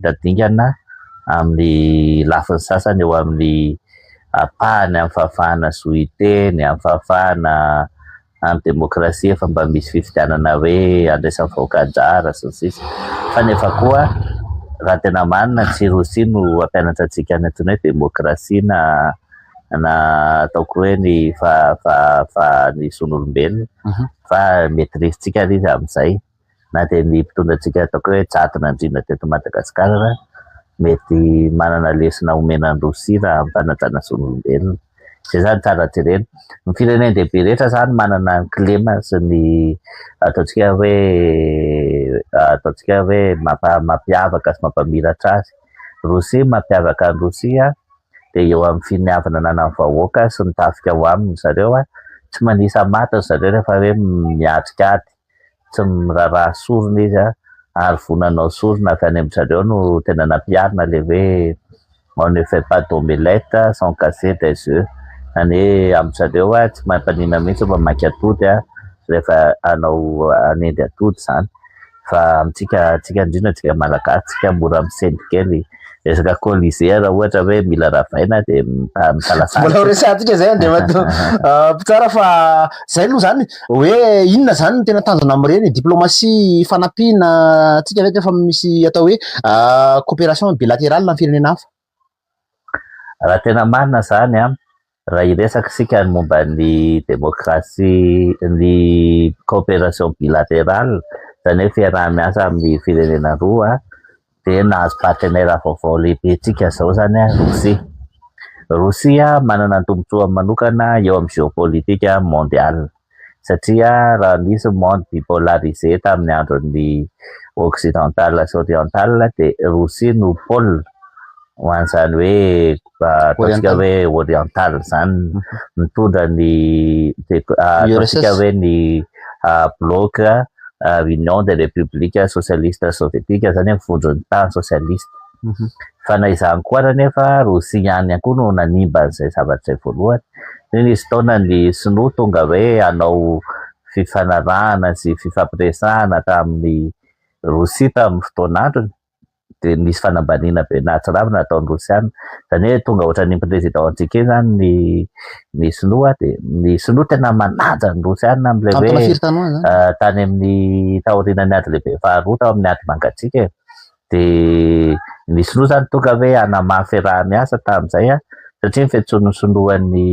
dadingana amin'ny lafiny sasany eo amin'ny apahany amin'ny fahafahana zoiteny amin'ny fahafahana amin'ny demokrasia efa mba misy fifidianana hoe andraisan'ny vahoaka-dara sy ny sisa fa nefa koa raha tena marina tsy Rosia no ampianatra antsika ny antony hoe demokrasia na ataoko hoe ny ny zon'olombelona fa mety risintsika izy amin'izay na dia ny mpitondra antsika ataoko hoe jadona indrindra teto Madagasikara mety manana lesona omena ny Rosia raha amin'ny fanajana zon'olombelona. Izay zany tsara jerena. Ny fireneny lehibe rehetra zany manana ny kilema sy ny ataontsika hoe mampiavaka sy mampamiratra azy. Rosia mampiavaka ny Rosia dia eo amin'ny finiavana ananan'ny vahoaka sy ny tafika ho aminy zareo tsy manisa maty zareo rehefa hoe miatrikady, tsy miraharaha sorona izy ary vonanao sorona avy any amin'ny zareo no tena nampiarina le hoe on ne fait pas d'omelette sans casser des œufs. Any amin'ny zareo tsy mampanina mihitsy mamaky atody rehefa anao anendy atody zany fa amintsika indrindra antsika malagasy tsika mora miseny kely resaka colisée raha ohatra hoe mila ravaina dia misalasala. Mbola resatsika zay Andriamatoa tsara fa zay aloha zany hoe inona zany no tena tanjona amin'ireny diplomasia fanampiana tsika veto efa misy atao hoe coopération bilatérale amin'ny firenena hafa. Raha tena marina zany raha iresaka sika momba ny demokrasia ny coopération bilatérale zany hoe fiaraha-miasa amin'ny firenena roa dia nahazo partenaire vaovao lehibe tsika zao zany Rosia manana ny tombontsoa manokana eo amin'ny géopolitique mondiale satria raha nisy monde bipolarisé tamin'ny andron'ny occidental sy oriental dia Rosia no pôle ho an'izany hoe ataontsika hoe oriental zany mitondra ny ataontsika hoe ny bloc Union des républiques socialistes soviétiques zany mivondron'ny tany socialiste. Fa na izany koa nefa Rosia ihany koa no nanimba an'izay zavatra izay voalohany. Nisy taona ny Sinoa tonga hoe hanao fifanarahana sy fifampiresahana tamin'ny Rosia tamin'ny fotoan'androny dia nisy fanambaniana be nahatsiravina nataon'ny Rosiana. Zany hoe tonga ohatran'ny présidentsika iny zany ny Sinoa dia ny Sinoa tena manaja ny Rosiana amin'ilay hoe tany amin'ny taorian'ny ady lehibe faharoa tao amin'ny ady mangatsiaka dia ny Sinoa zany tonga hoe hanamafy raha-miasa tamin'izay satria ny fiantsoan'ny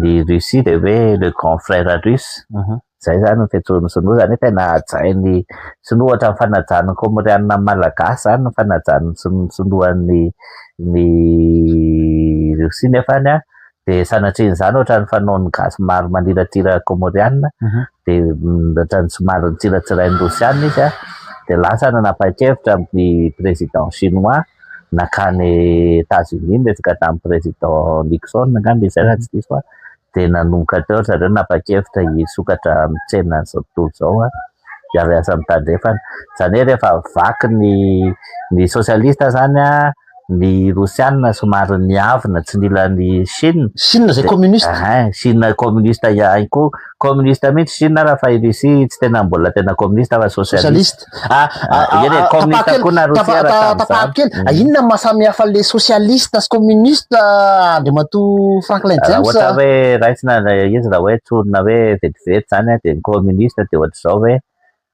ny Russie dia hoe le grand frère russe. Zay zany ny fiantsoan'ny Sinoa zany tena hajain'ny Sinoa ohatra ny fanajan'ny komorianina malagasy zany ny fanajan'ny Sinoan'ny Russie nefany dia sanatrian'izany ohatra ny fanaon'ny gasy maro maniratira komorianina dia ohatra ny somary nitsiratsirain'ny Rosiana izy dia lasa nanapa-kevitra amin'ny président chinois nakany États-Unis resaka tamin'ny président Nixon angamba izay raha tsy diso dia nanomboka teo zareo napa-kevitra hisokatra mitsena an'izao tontolo izao hiariasa mitandrefana. Zany hoe rehefa vaky ny socialiste zany ny Rosiana somary niavina tsy nila ny Chine zay communiste Chine communiste ihany koa communiste mihitsy Chine raha fa i Russie tsy tena mbola tena communiste fa socialiste. Communiste koa na Rosia tapakely inona mahasamihafa le socialiste sy communiste Andriamatoa Franklin James? Ohatra hoe raisina izy raha hoe tsorina hoe vetivety zany dia ny communiste dia ohatr'izao hoe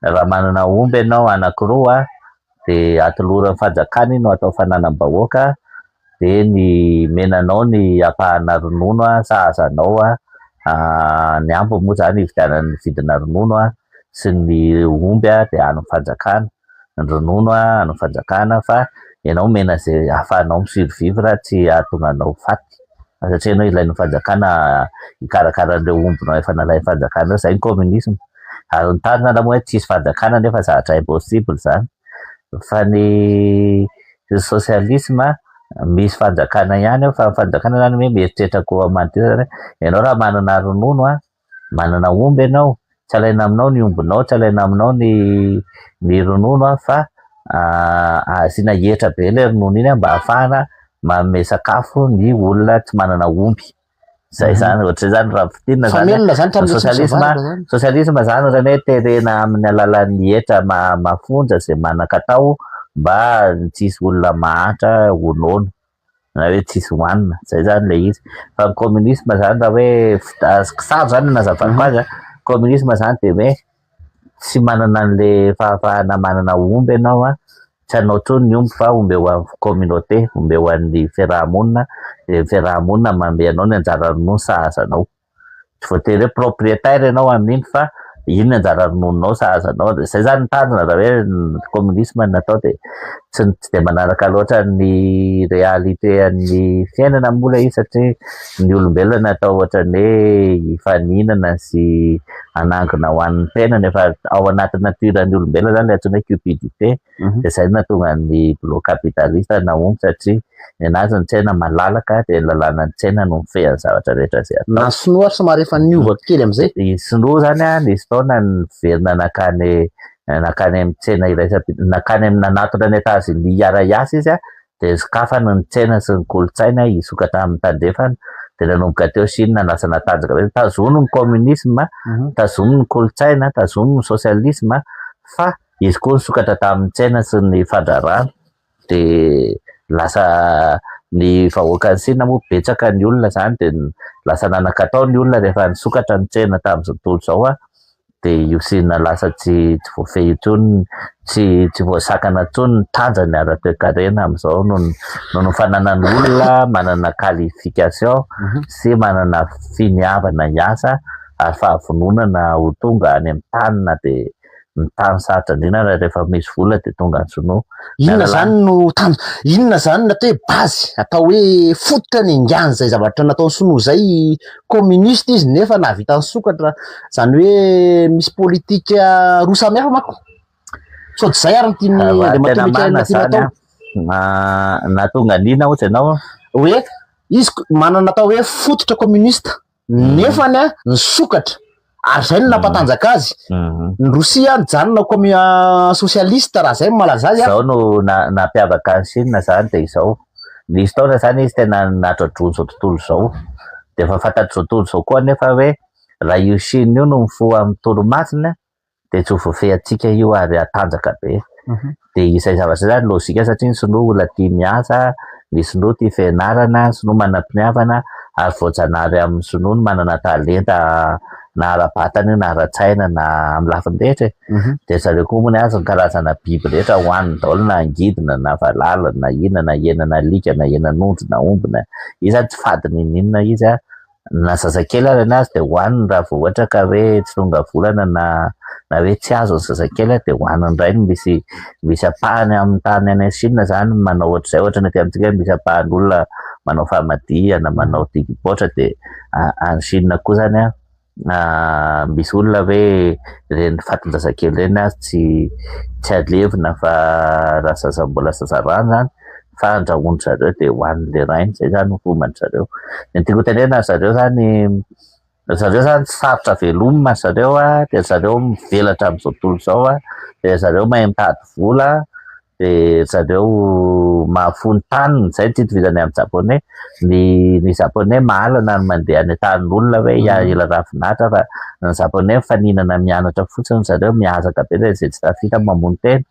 raha manana omby ianao anankiroa dia atoloran'ny fanjakana no atao fananam-bahoaka dia ny menanao ny apahana ronono sahazanao ny ambo moa zany hividianany vidina ronono sy ny omby dia an'ny fanjakana ny ronono an'ny fanjakana fa ianao mena zay ahafahanao misurvivre tsy ahatonganao faty satria ianao ilain'ny fanjakana hikarakara an'ireo ombinao efa nalain'ny fanjakana zay ny communisme. Ary ny tanjona raha moa hoe tsisy fanjakana nefa zavatra impossible zany fa ny socialisme misy fanjakana ihany fa fanjakana zany hoe mieritreritra koa manodidina ianao raha manana ronono manana omby ianao tsy alaina aminao ny ombinao tsy alaina aminao ny ronono fa asiana hetra be ilay ronono iny mba ahafahana manome sakafo ny olona tsy manana omby. Zay zany ohatray zany raha fitinina zany socialisme zany ohatrany hoe terena amin'ny alalan'ny hetra mafonja zay manan-katao mba tsisy olona mahatra honono na hoe tsisy hoanina, zay zany le izy. Fa ny communisme zany raha hoe saro zany nazavako azy, communisme zany de hoe tsy manana an'le fahafahana manana omby ianao a, tsy anao tsony ny omby fa omby eo amin'ny communauté, omby eo an'ny fiarahamonina, de fiarahamonina manome anao ny anjara ronono sahaza anao, tsy voatery hoe propriétaire ianao amin'iny fa ino ny anjara ronononao sahaza anao. Zay zany tanjona raha hoe communisme natao de tsy de manaraka loatra ny réalité an'ny fiainana mola izy satria ny olombelona natao ohatrany hoe hifaninana sy anangona ho an'ny tenany, efa ao anaty natiran'ny olombelona zany le antsoina hoe cupidité. De zay natonga ny bloc capitaliste naomby satria ny anazy ny tsena malalaka de lalàna ny tsena no mifehan'ny zavatra rehetra zay atao. Na sinoa ary somary efa niovaka kely am'izay. Ny sinoa zany a nisy taona niverina nakany amin'ny tsena nakany amin'ny nanatona ny Etazonia ara-iasa izy a, de sokafana ny tsena sy ny kolotsaina hisokatra amin'ny tandrefana, de nanomboka teo Chine lasa natanjaka hoe tazono ny communisme, tazono ny kolotsaina, tazono ny socialisme, fa izy koa nisokatra tamin'ny tsena sy ny fandrarana. De lasa ny vahoakan'ny Chine moa betsaka ny olona zany de lasa nanan-katao ny olona rehefa nisokatra ny tsena tamin'izao tontolo zao a, de io Chine lasa tsy voafehy intsony, tsy voasakana intsony ny tanjany ara-toe-karena amin'izao noho ny fananany olona manana qualification sy manana finiavana hiasa ary fahavononana ho tonga any amin'ny tanina, de ny tany sarotra indrindra rehefa misy vola de tonga ny sinoa. Inona zany no tany, inona zany natao hoe base, atao hoe fototra ny ingany zay zavatra nataony sinoa zay, communiste izy nefa nahavita ny sokatra, zany hoe misy politika roa samy hafa manko. So zay ary tiany le matolika natao natonga nina ohatsy ianao hoe izy manana atao hoe fototra communiste nefany a ny sokatra, ary zay no nampatanjaka azy. Ny Rosia nijanona komi socialiste raha zay malaza azy zao no nampiavaka ny Chine zany de izao. Nisy taona zany izy tena natrodrono zao tontolo zao, de efa fantatro zao tontolo zao koa nefa hoe raha io Chine io no mifoha amin'ny toromasina de tsy ho voafehintsika io ary atanjaka be. De izay zavatra zany lozika satria ny sinoa olona tia miasa, ny sinoa tia fianarana, ny sinoa manam-piniavana ary voajanahary amin'ny sinoa no manana talenta na ara-batana na ara-tsaina na amin'ny lafiny rehetra. De zareo koa moa ny azy ny karazana biby rehetra hoaniny daholo, na angidina na valala na inona na hena na alika na henan'ondry na omby na izy zany tsy fadiny inona izy a, na zazakely ary anazy de hoaniny raha vao ohatra ka hoe tsy tonga volana na hoe tsy azo ny zazakely de hoaniny ray. Misy apahany amin'ny tany any Chine zany manao ohatr'izay, ohatra ny aty amintsika misy apahan'olona manao famadihana, manao digipotra, de any Chine koa zany a misy olona hoe reny fatin-jazakely reny azy tsy alevina fa raha zaza mbola zazarano zany fa andrahoiny zareo de hoan'le rainy, zay zany fomban zareo. Ny tiako tenena zareo zany sarotra velomina zareo a, de zareo mivelatra amin'izao tontolo zao a, de zareo mahay mitady vola, de zareo mahafony taniny, zay tsy itovizany amin'ny japonais. Ny japonais mahalana ny mandeha any tanin'olona hoe ila ravinahitra, fa ny japonais mifaninana mianatra fotsiny zareo, miazaka be zay tsy tafita mamono tena,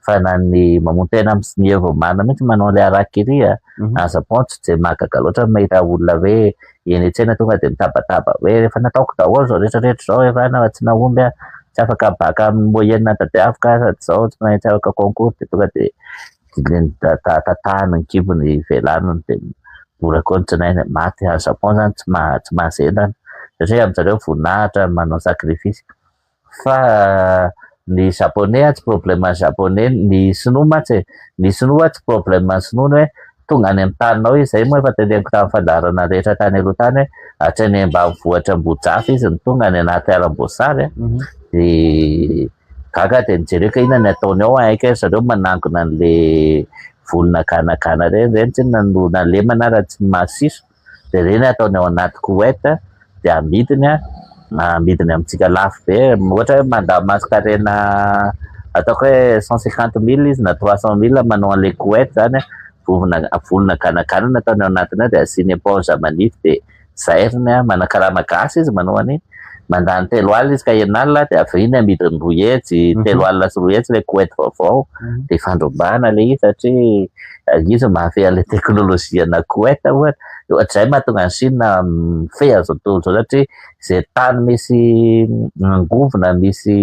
fa na ny mamono tena amin'ny ny evo marina mihitsy manao le harakiri a. Na Japon tsy de mahagaga loatra mahita olona hoe eny an-tsena tonga de mitabataba hoe rehefa nataoko daholo zao rehetrarehetra zao efa na tsy naomby a, tsy afaka baka amin'ny moyenne tadiavika sady zao tsy maintsy afaka concours, de tonga de tatahany ny kibony velaniny de mora koa ny tsinainy maty. A Japon zany tsy mahazendana satria amin'izareo voninahitra manao sacrifice. Fa ny japonais tsy problème japonais, ny sinoa matsy, ny sinoa tsy problème sinoa hoe tonga any amin'ny taninao izy, zay moa efa teneniko tamin'ny fandarana rehetra tany aloha tany hoe hatrany ambanivohitra Ambojafy izy ny tonga any anaty alam-boasary de gaga de nijereko inona ny ataony ao aika, zareo manangona an'le volona ganagana reny tsy nalemana raha tsy masiso, de reny ataony ao anaty couette de amidiny amintsika lafo be, ohatra hoe mandà mascarena ataoko hoe 150 000 izy na 300 000 manao an'le couette zany volona ganagana nataony ao anatiny ao de asiany éponge manify de zairiny manakaraha gasy izy manao an'iny mandany 3 alina izy ka ianalina de avy iny amidiny 2 hetsy 3 alina sy 2 hetsy le koety vaovao de fandrombana le izy satria izy mahafeha le teknolojia na koeta ohatr'izay mahatonga ny Chine mifeha zao tontolo zao satria zay tany misy angovona misy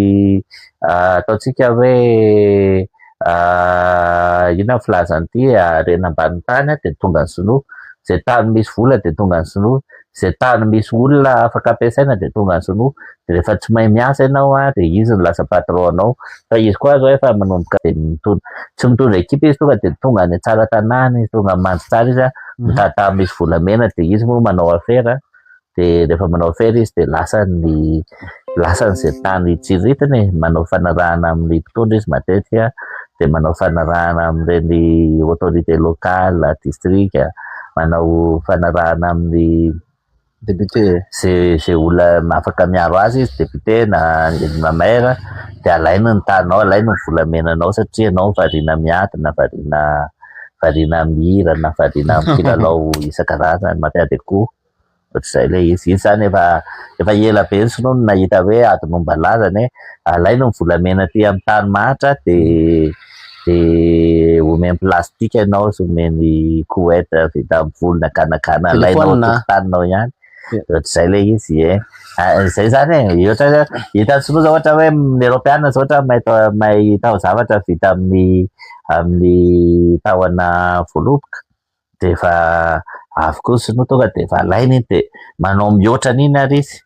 ataontsika hoe ina filazany ity rena ambany tany de tonga ny sinoa zay tany misy vola de tonga ny sinoa zay tany misy olona afaka ampiasaina de tonga ny sinoa de rehefa tsy mahay miasa ianao de izy no lasa patron anao fa izy koa zao efa manomboka de tsy mitondra ekipa izy tonga de tonga any tsara tanàna izy tonga mandry tsara izy mitata misy volamena de izy moa manao affaire de rehefa manao affaire izy de lasany zay tany tsiritiny manao fanarahana amin'ny mpitondra izy matetika de manao fanarahana amin'ireny autorité locale district manao fanarahana amin'ny député zay olona afaka miaro azy izy député na maire de alainy ny tanao alainy ny volamenanao satria anao variana miadana variana mihira na variana mpilalao isan-karazany matetika koa ohatr'izay le izy zany efa ela be sinoa no nahita hoe adonomba lazany alainy ny volamena ty amin'ny tany mahatra de omeny plastika ianao sy omeny koeta vita amin'ny volona ganagana alainao tokotaninao ihany ohatr'izay le izy zay zany hitan'ny sinoa zao ohatra hoe ny Europeana zao ohatra mahay tao zavatra vita amin'ny tahona voaloboka de efa avokoa sinoa tonga de efa alainy iny de manao mihoatra n'iny ary izy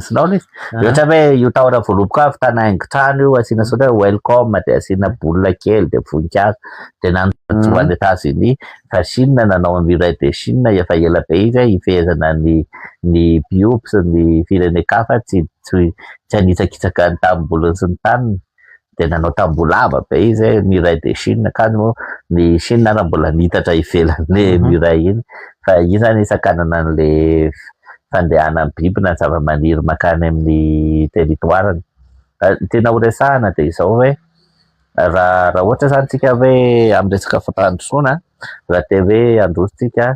sinao izy ohatra hoe io tahona voaloboka avy tana haingon-trano io asiana sao hoe welcome de asiana bolina kely de voninkazo de nanjoany États-Unis fa Chine nanao miray de Chine efa ela be izy hifehezana ny biops ny firenen-kafa tsy hanitsakitsaka ny tambolony sy ny taniny de nanao tambolava be izy miray de Chine ka ny Chine raha mbola nitatra ivelan'le miray iny fa io zany isan-kanana an'le fandehana amin'ny biby na zava-maniry makany amin'ny territoirany tena horesahana de izao hoe raha ohatra zany tsika hoe amin'ny resaka fandrosoana raha te hoe andrositsika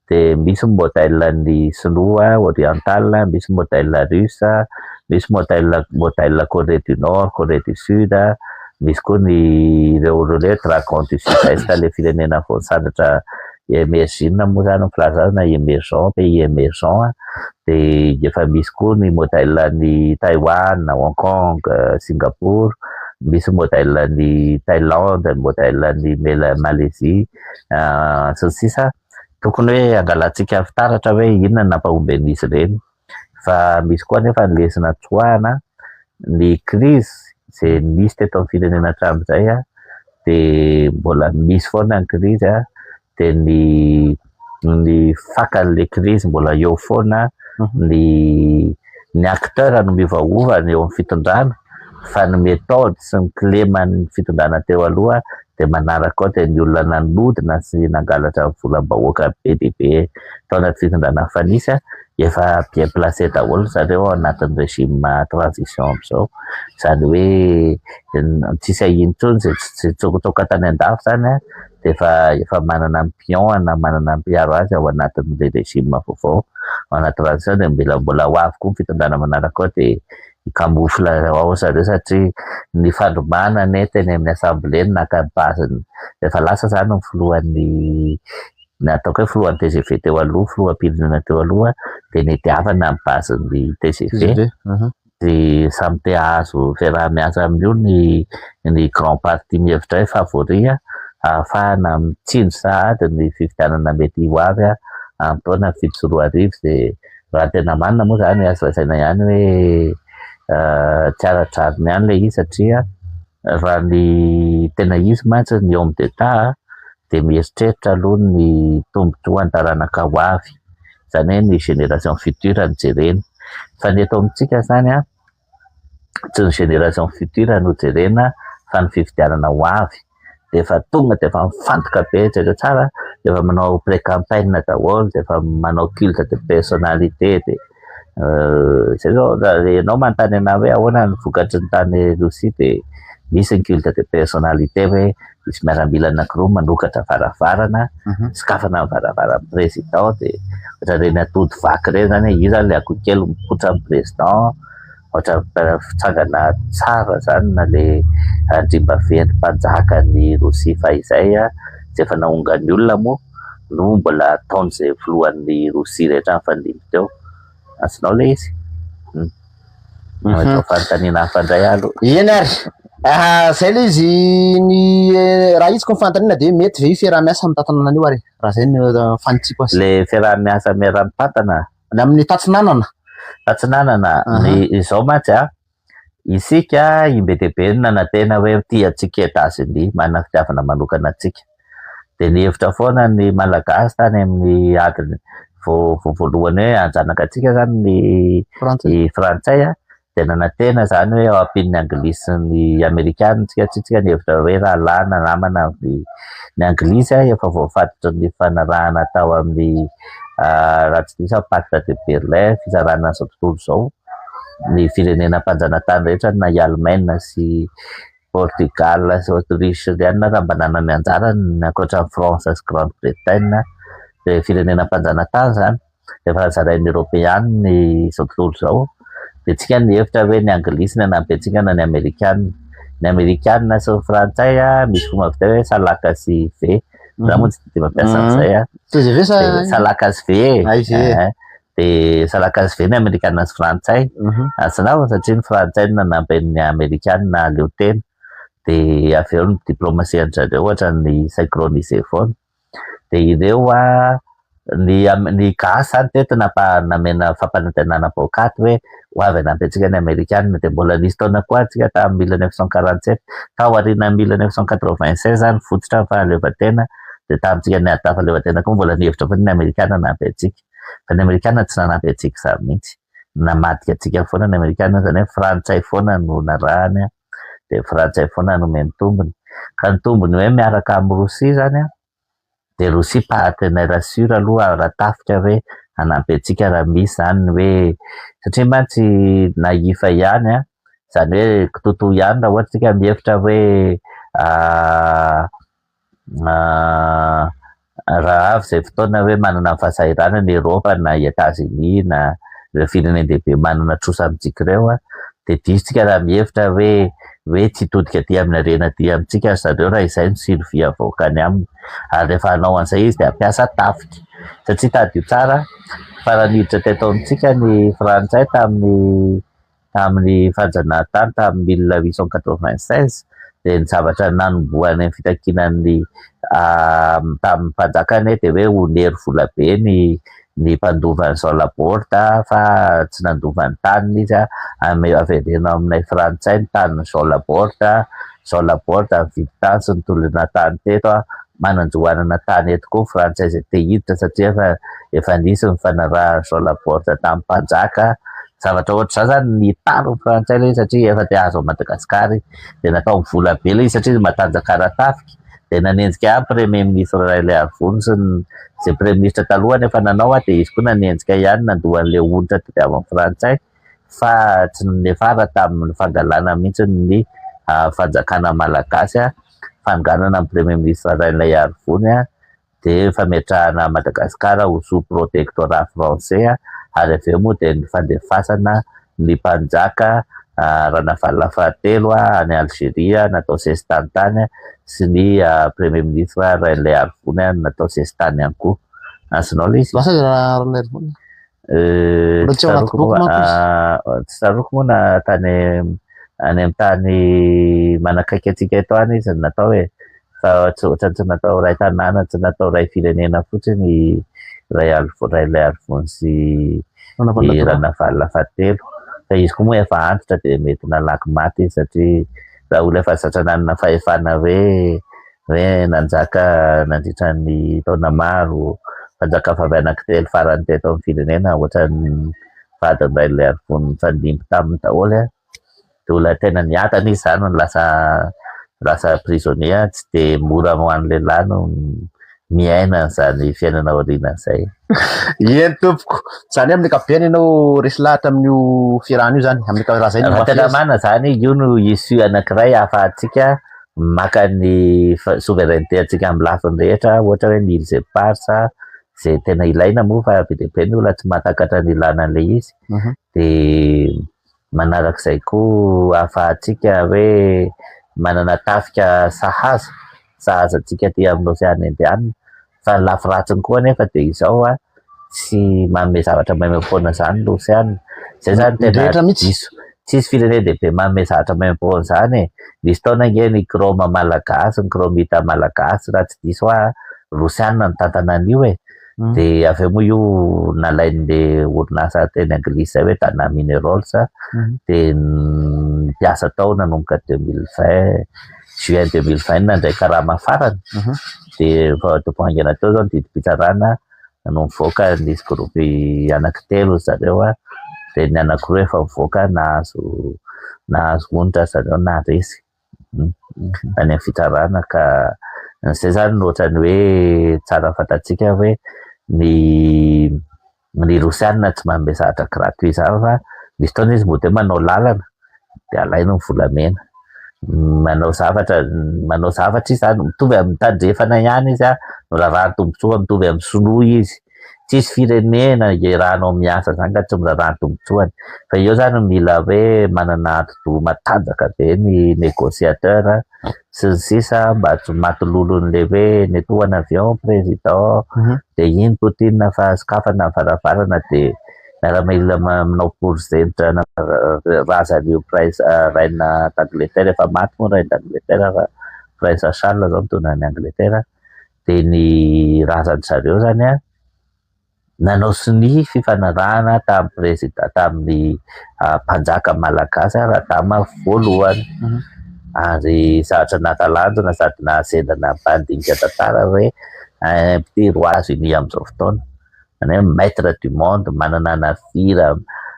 de misy modèle ny sinoa oriental misy modèle russe misy modèle Corée du Nord Corée du Sud misy koa ny ireo dragon du Sud-Est le firenena vao sandratra émergine moa zany filazana émergent pays émergent de efa misy koa ny modèle ny Taïwan Hong Kong Singapour misy modèle ny Thaïlande modèle ny Malaisie sy ny sisa tokony hoe angalantsika fitaratra hoe inona nampahomben'izy ireny fa misy koa nefa ny lesona tsoahana ny crise zay nisy teto amin'ny firenena hatramin'izay de mbola misy foana ny crise de ny fakan'le crise mbola eo foana ny acteur no miovaova ny eo amin'ny fitondrana fa ny méthode sy ny cléman'ny fitondrana teo aloha de manaraka koa de ny olona nanodina sy nangalatra volam-bahoaka be de be tao anaty fitondrana fanisy efa bien placé daholo zareo anatin'ny régime transition am'izao zany hoe tsisy ahino intsony zay tsokotsoka tany an-dafo zany de efa manana pion manana mpiaro azy ao anatin'le régime vaovao ao anaty transition de mbola ho avy koa ny fitondrana manaraka koa de camoufle ao zareo satria ny fandrombana nety ny amin'ny assemblée naka basiny efa lasa zany ny filohan'ny ataoko hoe filohan'ny TGV teo aloha filoham-pirenena teo aloha de nitiavana amin'ny basin'ny TGV de samy te ahazo fiaraha-miasa amin'io ny grand parti mihevitra hoe favori ahafahana mitsindry sahady ny fifidianana mety ho avy amin'ny taona 2024 de raha tena manina moa zany azo lazaina ihany hoe tsaratrariny ihany le izy satria raha ny tena izy mantsy ny homme d'état de mieritreritra aloha ny tombontsoa an-taranaka ho avy zany hoe ny génération future ny jerena fa ny eto amintsika zany tsy ny génération future no jerena fa ny fifidianana ho avy de efa tonga de efa mifantoka be jereo tsara de efa manao pré-campagne daholo de efa manao culte de personnalité de zay zao ianao manontany ana hoe ahoana ny vokatry ny tany Rosia de misy ny culte de personnalité hoe misy miaramila anankiroa manokatra varavarana sokafana varavaran'ny président de ohatra reny atody vaky reny zany io zany le akoho kely mipoitra amin'ny président ohatra fitsangana tsara zany na le andrimba venty mpanjaka ny Rosia fahizay tsy efa nahongany olona moa no mbola ataony zay filohan'ny Rosia rehetra nifandimby teo. Azonao le izy fanontaniana hafandray alo eny ary zay le izy ny raha izy ko fanontaniana de mety ve fiaraha-miasa amin'ny tantanana io ary raha zay ny fanitsiko azy le fiaraha-miasa miara-mitantana amin'ny tatsinanana ny izao mantsy isika IBDP nanantena hoe tia antsika États-Unis manana fitiavana manokana antsika de ny hevitra foana ny malagasy tany amin'ny adiny voalohany hoe anjanaka antsika zany ny frantsay de nanantena zany hoe ao ampin'ny anglisy ny amerikana tsika ny hevitra hoe raha lana namana ny anglisy efa voafatotry ny fanarahana tao amin'ny raha tsy diso pacte de Berlin fizarana izao tontolo izao ny firenena mpanjanatany rehetra na Allemagne sy Portugal sy Autriche rianina raha mba nanana anjarany ankoatra France sy Grande-Bretagne de firenena mpanjanatany zany efa zarain'ny Européenne ny izao tontolo izao de tsika ny hevitra hoe ny anglisy ny anampy antsika na ny amerikana sy ny frantsay misy fomba vita hoe salaka sy ve raha moa tsy de mampiasa an'izay salaka sy ve de salaka sy ve ny amerikana sy frantsay asanao satria ny frantsay nanampy ny amerikana leo tena de avy eo ny diplomasia an'zareo ohatra ny synchronisé foana de ireo ny gasy zany teto namena fampanantenana bokaty hoe ho avy anampy antsika ny amerikana de mbola nisy taona koa antsika tamin'ny 1947 ka aoriana 1996 zany fototra ny fahaleovan-tena de tamintsika ny ady fahaleovan-tena koa mbola nihevitra foana ny amerikana nampy antsika fa ny amerikana tsy nanampy antsika za mihitsy namadika antsika foana ny amerikana zany hoe frantsay foana no narahany de frantsay foana no meny tombony ka ny tombony hoe miaraka amin'ny Rosia zany de Rosia partenaire sûr aloha raha tafika hoe anampy antsika raha misy zany hoe satria mantsy naifa ihany zany hoe totoa ihany raha ohatra tsika mihevitra hoe raha avy zay fotoana hoe manana fahasahirana ny Europa na États-Unis na firenena lehibe manana trosa amintsika ireo de disotsika raha mihevitra hoe tsy todika aty amin'ny arena aty amintsika zareo raha izay no sylvia avoakany aminy ary rehefa hanao an'izay izy de ampiasa tafika satria tadio tsara faraniditra teto amintsika ny frantsay tamin'ny fanjanahantany tamin'ny 1896 de ny zavatra nanomboany fitakinan'ny tamin'ny mpanjakany de hoe onery vola be ny mpandovany Jean Laporte fa tsy nandovany tany izy averena aminay frantsay ny tany Jean Laporte mividy tany sy nitolona tany teto mananjohanana tany eto koa frantsay zay te hiditra satria efa nisy ny fanaraha Jean Laporte tamin'ny mpanjaka zavatra ohatra zany ny taro frantsay le satria efa te azo Madagasikara de natao vola be le satria matanjaka ratafika de nanenjika premier ministre Railay Arvony sy zay premier ministre talohany efa nanao de izy koa nanenjika ihany nandohan'le onitra tedy amin'ny frantsay fa tsy nefara tamin'ny fangalana mihitsy ny fanjakana malagasy fanganana amin'ny premier ministre Railay Arvony de fametrahana Madagasikara ho sous protectorat français ary avy eo moa de ny fandefasana ny mpanjaka Ranavalona fahatelo any Algeria natao sesitany sy ny premier ministre Railay Arvony natao sesitany ihany koa. Azonao le izy tsaroko moa tany any amin'ny tany manakaiky atsika eto any izy natao hoe fa tsy ohatrany tsy natao ray tanàna tsy natao ray firenena fotsiny Railay Arvony sy Ranavalona fahatelo fa izy koa moa efa antitra de mety nalaky maty satria raha olona efa zatra nanana fahefana hoe nanjaka nandritra ny taona maro mpanjaka vavy anankitelo farany teto amin'ny firenena ohatra ny vadiny Railay Arvony mifandimby taminy daholo de olona tena niatana izy zany no lasa prisonnier tsy de mora ho an'ny lehilahy no miaina zany fiainana aoriana zay. Eny tompoko zany amin'ny ankapobeny ianao resy lahatra amin'io fiarahana io zany amin'ny raha zay tena marina zany io no issue anankiray ahafahantsika maka ny souveraineté antsika amin'ny lafiny rehetra ohatra hoe ny îles éparses zay tena ilaina moa fa be dia be ny olona tsy mahatakatra ny ilana an'le izy de Manarak'izay koa ahafahantsika hoe manana tafika sahazatsika ty amin'ny Oceana Indiana, fa ny lafiratsiny koa nefa de izao tsy manome zavatra maimaimpona zany l'Oceana. Zay zany tena diso, tsisy firenena dehibe manome zavatra maimaimpona zany e. Nisy taona nge ny kroma malagasy, ny kromita malagasy raha tsy diso l'Oceana ny tantana an'io e. De avy eo moa io nalain'le orinasa teny anglisy zay hoe Dana Minerals de niasa tao nanomboka 2020 juin 2020 nandray karama farany de voahaingana teo zao didim-pitsarana no mivoaka nisy gropy anankitelo zareo de ny anankiroa efa mivoaka nahazo onitra zareo na resy any amin'ny fitsarana ka zay zany ohatrany hoe tsara fantatsika hoe ny Rosiana tsy manome zavatra gratuit zany fa misy taona izy mody manao lalana de alainy ny volamena, manao zavatra izy zany mitovy amin'ny tandrefana ihany izy no rarahany tombotsoa mitovy amin'ny sinoa izy, tsisy firenena iarahanao miasa zany ka tsy mirarahany tombotsoany, fa eo zany mila hoe manana ati-doha matanjaka be ny négociateur sy ny sisa mba tsy matilolon'le hoe nettoie un avion président de iny Poutine fa sokafana ny varavarana de miaramila manao porozenitra razan'io raina d'Angleterre efa maty moa raina d'Angleterre Prince Charles zao mitondra ny Angleterre de ny razany zareo zany nanao siny fifanarahana tamin'ny président tamin'ny mpanjaka malagasy Radama voalohany ary zavatra natalanjona sady nahasendana mpandinika tantara hoe petit roi uni amin'izao fotoana maître du monde, manana navira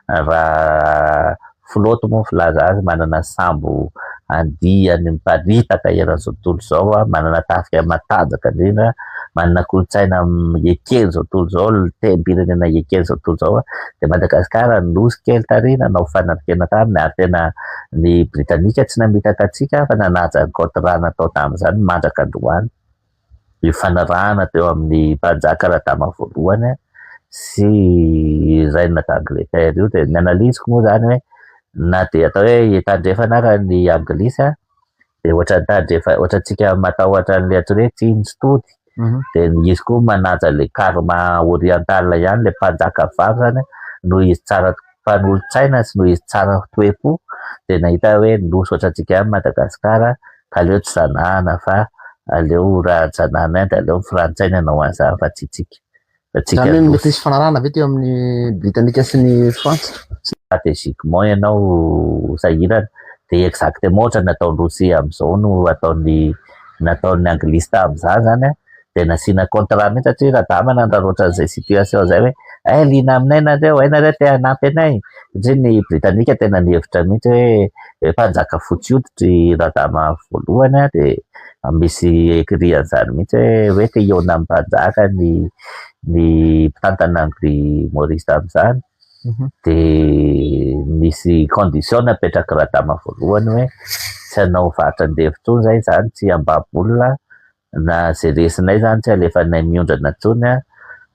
raha flotte moa filaza azy, manana sambo andiany miparitaka eran'izao tontolo zao manana tafika matanjaka indrindra, manana kolotsaina ekeny zao tontolo zao, tem-pirenena ekeny zao tontolo zao de Madagasikara nosy kely tarina nanao fanadikena taminy ary tena ny Britanika tsy namitaka atsika fa nanaja ny contrat natao tamin'izany mandraka androany io fanarahana teo amin'ny mpanjaka Radama voalohany sy raina d'Angleterre io de ny analiziko moa zany hoe na de atao hoe tandrefana ara ny anglisy de ohatra tsika matahotra an'le atao hoe tsinjotody de izy koa manaja le karma oriental ihany le mpanjaka vavy zany no izy tsara mpanolotsaina sy no izy tsara toe-po de nahita hoe nosy ohatra tsika ihany Madagasikara ka aleo tsy zanahana fa aleo raha janahana de aleo frantsaina nanao an'izany fa tsy tsika. Zany hoe mety misy fanarahana ve teo amin'ny Britanika sy ny Frantsa? Stratégiquement ianao sahirana de exactement ohatra nataon'ny Rosia amin'izao no nataon'ny anglisy tamin'izany zany de nasiana contrat mihitsy satria Radama nandraroatra an'izay situation zay hoe lina aminay nareo te hanampy anay satria ny Britanika tena nihevitra mihitsy hoe mpanjaka fotsy hoditry Radama voalohany de misy écrit an'izany mihitsy hoe te hiona amin'ny mpanjaka ny mpitantana Angry Maurice tamin'izany de misy condition napetraka Radama voalohany hoe tsy hanao varitra andefitsony zay zany tsy hambabolona na zay resinay zany tsy alefanay miondrana tsony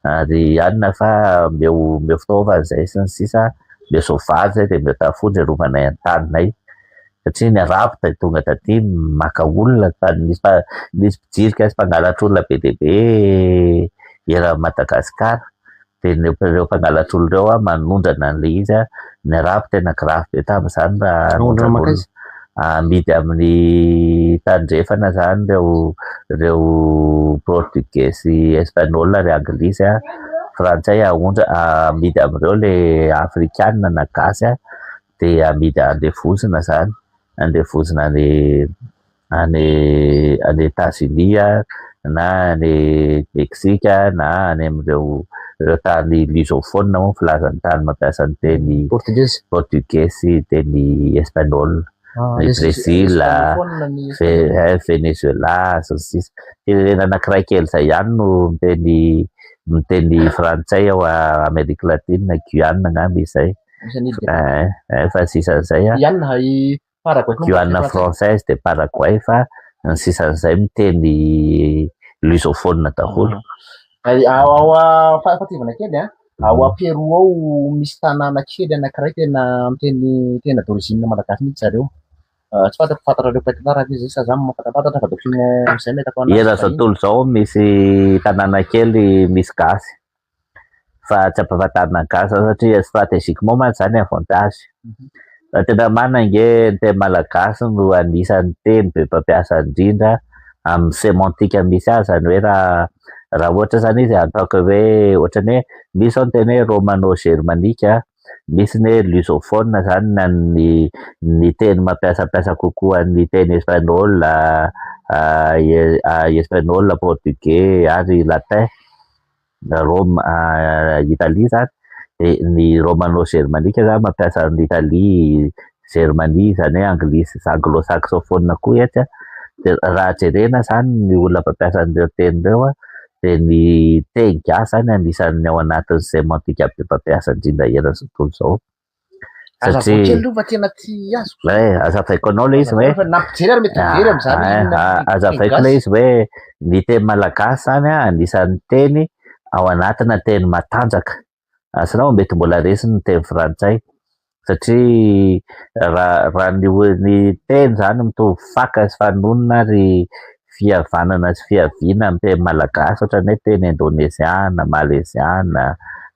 ary anina fa meo fitaovana zay sy ny sisa meo soavaly zay de meo tafondry arovanay an-taninay satria ny arabo tonga taty maka olona fa nisy mpijirika sy mpangalatra olona be dia be era Madagasikara de ireo mpangalatra olona ireo manondrana an'le izy ny arabo tena grave be tamin'izany raha amidy amin'ny tandrefana zany reo portugais sy espagnol ry anglisy frantsay amidy amin'ireo le afrikanina na gasy de amidy andevozina zany andevozina any États-Unis na any Meksika na any amin'ireo tany lusophone moa filazan'ny tany mampiasa ny teny portugais sy teny espagnol ny Brésil Venezuela sy ny sisa firenena anankiray kely zay ihany no miteny frantsay ao Amerika Latine Guyane angamba izay fa sisan'izay Guyane française de Paraguay fa ny sisan'izay miteny lusophone daholo. Ao fahativana kely ao Peroa ao misy tanàna kely anankiray tena d'origine malagasy mihitsy zareo. Tsy fantatrareo paikitara izy sa zany mampatapatatra fa document izay no hitako Era zao tontolo zao misy tanàna kely misy gasy fa tsy ampahafantarina gasy satria stratégiquement mantsy zany avantage. Tena marina nge teny malagasy no anisan'ny teny be mpampiasa indrindra amin'ny sémantique misy azy zany hoe raha ohatra zany izy ataoko hoe ohatra ny hoe misy zao ny teny hoe romano germanique, misy ny hoe lusophone zany na ny teny mampiasa kokoa ny teny espagnol, espagnol, portugais ary latin, Rome, Italie zany. Ny romano germanique zany mampiasa ny Italie, Germanie zany hoe anglisy, anglo-saxophone koa eto. De raha jerena zany ny olona mampiasa an'ireo teny ireo de ny teny gasy zany anisan'ny ao anatin'ny sémantique be mampiasa indrindra eran'izao tontolo izao. Azavaiko anao le izy hoe azavaiko le izy hoe ny teny malagasy zany anisan'ny teny ao anatina teny matanjaka. Sanao mety mbola resy ny teny frantsay satria raha ny teny zany mitovy faka sy fanonona ary fihavanana sy fihaviana amin'ny teny malagasy ohatra ny teny indonesiana, malaisiana,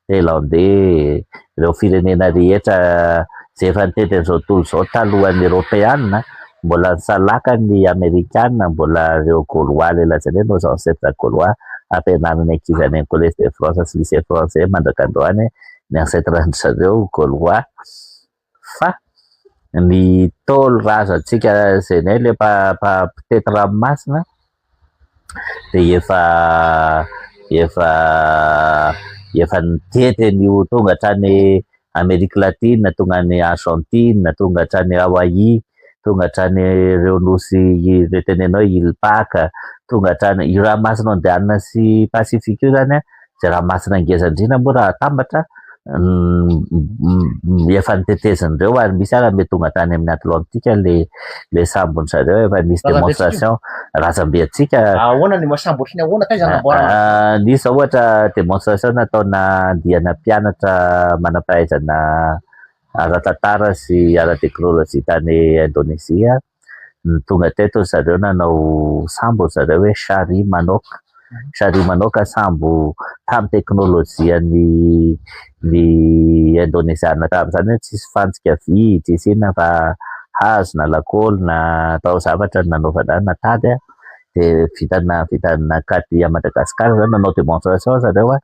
tailandais, ireo firenena rehetra zay efa nitety an'izao tontolo izao talohan'ny Europeana, mbola salaka ny Amerikana, mbola reo Gaulois le lazaina hoe nos ancêtres Gaulois ampianarana ankizy any amin'ny collège de France sy lycée français mandrakandroany ny ancêtre zareo Gaulois. Fa ny tôlo razantsika zay nay le mpitety ranomasina de efa nitety an'io tonga hatrany Amerique latine, tonga any Argentine, tonga hatrany Hawaii, tonga hatrany ireo nosy le tenenao Ilpaka, tonga hatrany io ranomasina Indiana sy Pacifique io zany zay ranomasina ngeza indrindra moa raha atambatra efa nitetezindreo ary misy ara mety tonga tany amin'ny Atlantika le sambony zareo efa nisy démonstration razambe atsika. Ahoana ny masambotry ny ahoana taiza namboarana? Nisy zao ohatra démonstration nataona andiana mpianatra manam-pahaizana ara-tantara sy ara-teknôlôjia tany Indonesia. Tonga teto zareo nanao sambo zareo hoe Shari Manoka sambo tamin'ny teknôlôjia ny Indonesiana tamin'izany hoe tsisy fantsika vy, tsisy inona fa hazo na lakôly na atao zavatra nanaovana natady de vitana kady a Madagasikara zany nanao démonstration zareo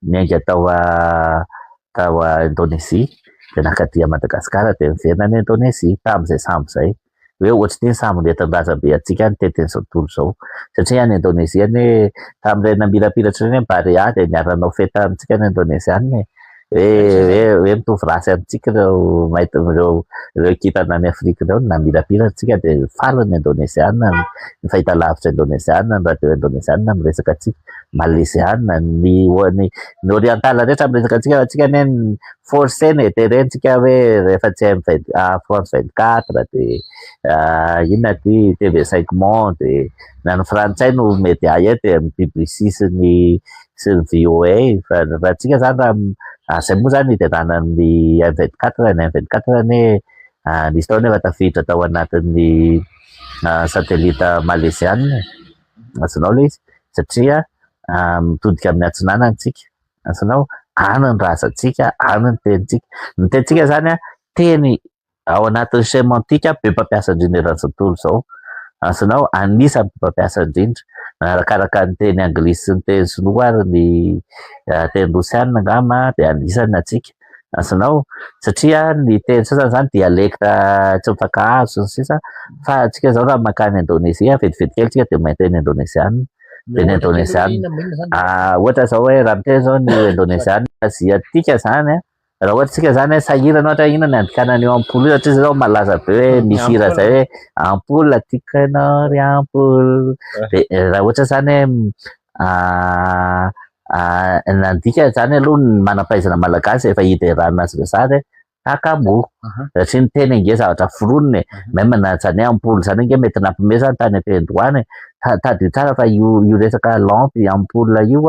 niainga tao Indonesia de nakady a Madagasikara de miverina Indonesia tamin'izay sambo zay. Hoe ohatriny sambo nentin-drazambe atsika nitetin'izao tontolo izao satria any Indonesia ny tamin'ireny namirapiratra ireny Barea de niaranao feta amintsika any Indonesiana hoe mitovy rasy amintsika ireo mahita ireo kintana any Afrika ireo namirapiratra tsika de falany Indonesiana, ny fahita lavitra Indonesiana, ny radio Indonesiana miresaka atsika, Malaysiana, ny orientale rehetra miresaka atsika ny forcé ny de rentsika hoe rehefa tsy France 24 de inona ty TV5 Monde na ny frantsay no media eto amin'ny BBC sy ny VOA fa atsika zany zay moa zany nidenana amin'ny M24 ny nisy taona efa tafiditra tao anatin'ny satellite malaisiana azonao le izy satria mitodika amin'ny antsinana antsika azonao any ny razantsika, any ny tenintsika. Ny tenintsika zany teny ao anatin'ny sémantique be mpampiasa indrindra eran'izao tontolo izao. Azonao anisan'ny mpampiasa indrindra arakaraka ny teny anglisy sy ny teny sinoa ary ny teny rosiana angamba de anisan'ny atsika. Azonao satria ny teny sasany zany dialecte tsy mifankahazo sy sisa fa atsika zao raha makany Indonesia vetivety kely tsika de mahay teny Indonesiana. Teny Indonesiana ohatra zao hoe raha miteny zao ny Indonesiana aziatika zany raha ohatra tsika zany sahirana ohatra ina ny andikana eo ampoule satria zao malaza be hoe misy hira zay hoe ampoule tikanao ry ampoule de raha ohatra zany hoe nandika zany aloha ny manam-pahaizana malagasy efa hita iranana azy resary takamo satria ny teny nge zavatra foroniny même na zany ampoule zany nge mety nampimeza tany am-pendroany tady tsara fa io resaka lampy ampoule io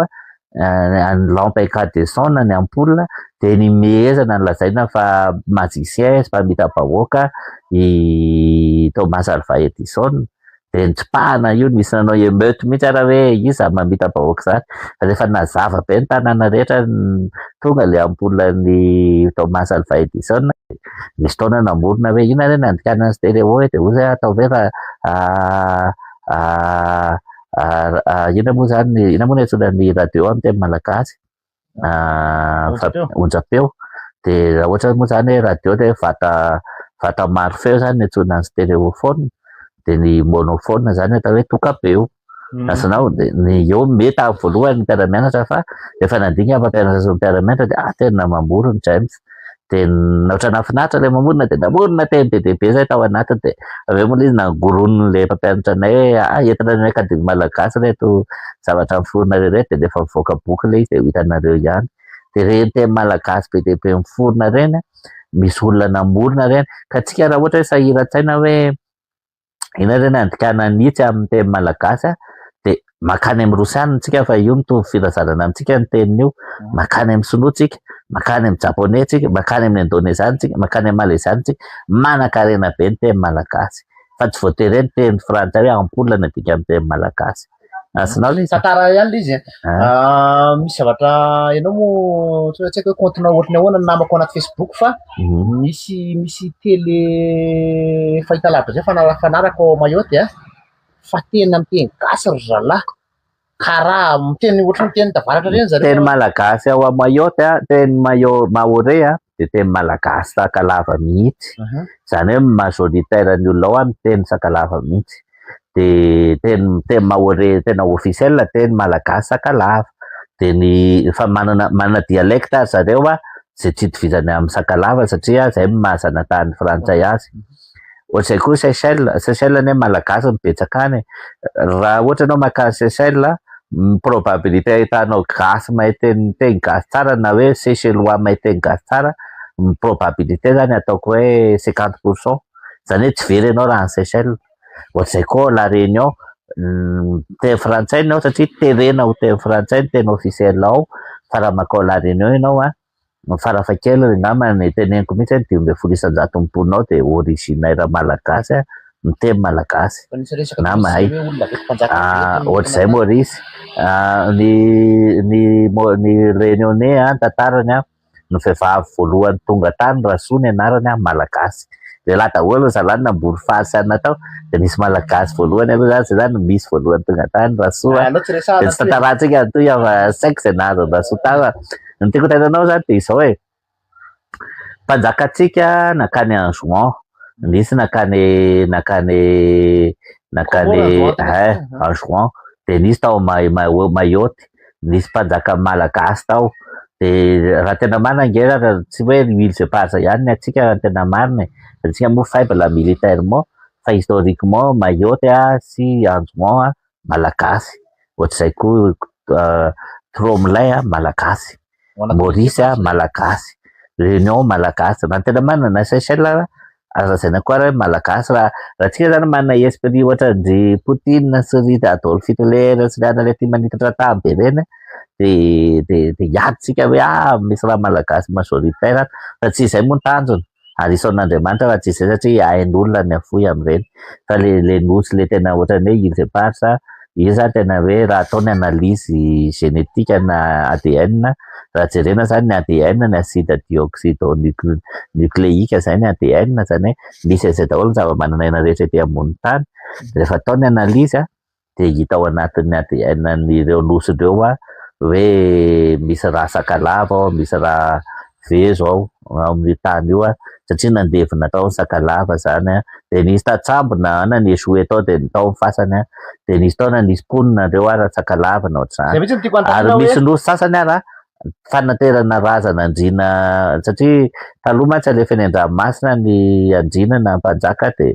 l'empecadesson ny ampoule de ny mehezana ny lazaina fa magicien sy mpamita-bahoaka i Thomas Alva Edison de nitsipahana io nisy nanao emeute mihitsy ara hoe iza mamita-bahoaka zany fa rehefa nazava be ny tanàna rehetra tonga le ampoule-ny Thomas Alva Edison misy taona namorona hoe ina re nandikana stéréo de ozy atao ve ina moa zany ina moa ny antsoina ny radio amin'ny teny malagasy onjapeo de raha ohatra moa zany hoe radio de vata maro feo zany ny antsoina ny stéréophone de ny monophone zany atao hoe tokapeo azonao de ny eo mety amin'ny voalohany ny mpiara-mianatra fa efa nandinika mpampianatra sy mpiara-mianatra de tena mamoro ny James de naotra nafinaritra le mamorona de namorona teny be dehibe zay tao anatiny de aveo moa izy nangoronony le mpampianatra anay hoe entina ny akademy malagasy reto zavatra miforona rereto de efa mivoaka boky le izy de hitanareo ihany de reny teny malagasy be dehibe miforona reny misy olona namorona reny ka tsika raha ohatra hoe sahiran-tsaina hoe ina reny andikana nitsy amin'ny teny malagasy de makany amin'ny rosianina tsika fa io mitovy firazanana amintsika ny teniny io makany amin'ny sinoa tsika makany amin'ny japonais tsika makany amin'ny indonésiany tsika makany amin'ny malaiziany tsika manan-karena be ny teny malagasy fa tsy voatery ny teny frantsay hoe ampoule na dika amin'ny teny malagasy asinao le tantara ihany le izy misy zavatra ianao moa tsy haiko hoe compte-nao ohatrany ahoana ny namako anaty Facebook fa misy tele fahitalavitra zay fanarako Mayotte fa tena miteny gasy ry zalahy karaha miteny ohatrany miteny davaratra reny zareo teny malagasy ao a Mayotte teny Maoré de teny malagasy sakalava mihitsy zany hoe majoritaire ny olona ao miteny sakalava mihitsy de teny Maoré tena officiel teny malagasy sakalava de ny fa manana dialecte zareo zay tsy itovizany amin'ny sakalava satria zay mahazana tany frantsay azy ohatr'izay koa Seychelles ny malagasy mibetsaka any raha ohatra anao makany Seychelles probabilité ahitanao gasy mahay teny gasy tsara na hoe Seychellois mahay teny gasy tsara probabilité zany ataoko hoe 50% zany hoe tsy very anao raha any Seychelles ohatr'izay koa La Réunion teny frantsay nao satria terena ho teny frantsay ny teny officiel ao fa raha makao La Réunion ianao farafakely angamba ny teneniko mihitsy 5,100 mponina ao de originaire malagasy miteny malagasy na mahay ohatr'izay Maurice ny réunionnais tantarany ny vehivavy voalohany tonga tany Rasoa ny anarany malagasy de laha daholo zalany nambory fahasanina tao de nisy malagasy voalohany aloha zany misy voalohany tonga tany Rasoa de tsy tantarahantsika toy saiko zay nahazo Rasoa tao ny tiako tenanao zany de izao hoe mpanjakatsika nakany Anjouan nisy nakany Anjouan de nisy tao Mayotte nisy mpanjaka malagasy tao de raha tena manangera tsy hoe l'huile se passe ihany ny atsika tena marina atsika moa faible militairement fa historiquement Mayotte sy Anjouan malagasy ohatr'izay koa Tromolay malagasy Maurice malagasy Réunion malagasy raha tena manana Seychelles azazaina koa raha malagasy raha tsika zany manana esprit ohatra ny Poutine sy ry Adolf Hitler sy riana le tia manitatra tambe reny de hiaditsika hoe misy raha malagasy majoritaire fa tsy izay moa ny tanjony ary isaon'Andriamanitra raha tsy izay satria hain'olona ny afoy amin'ireny fa le nosy le tena ohatrany hoe il passe io zany tena hoe raha ataony analyse génétique na ADN raha jerena zany ny ADN ny acide dioxyribonucléique zay ny ADN zany hoe misy an'izay daholo ny zava-manan'aina rehetra ety ambony tany rehefa ataony analyse de hita ao anatin'ny ADN n'ireo nosy ireo hoe misy raha sakalava ao misy raha vezo ao amin'ny tany io satria nandevina tao ny sakalava zany de nisy tatsambona na ny échoué tao de tao fasany de nisy taona nisy ponina reo raha sakalava na ohatr'izany ary misy nosy sasany fanaterana razana andrina satria taloha mantsy alefa eny an-dranomasina ny andrina na mpanjaka de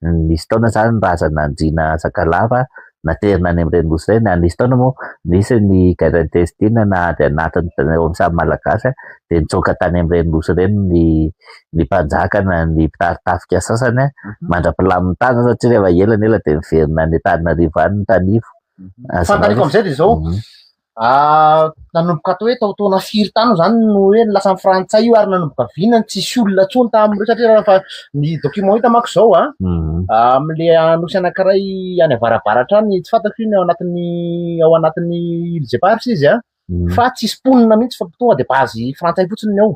nisy taona zany razana andrina sakalava naterina any amin'ireny nosy ireny nisy taona moa nisy ny guerre intestine na de anatiny eo amin'ny samy malagasy de nitsoka tany amin'ireny nosy ireny ny mpanjaka na ny mpitaritafika sasany mandra-pilaminy tany satria rehefa ela de miverina ny Antananarivo any ny tanivo fantariko am'izay de zao Nanomboka atao hoe tao taona firy tany zany no hoe lasa ny frantsay io ary nanomboka vinany tsisy olona tsony tamin'ireo satria raha ny document hita mako zao am'le anosy anankiray any avarabaratra any tsy fantako io ny ao anatin'ny ile de Pars izy fa tsisy ponina mihitsy fa tonga de base frantsay fotsiny ny ao.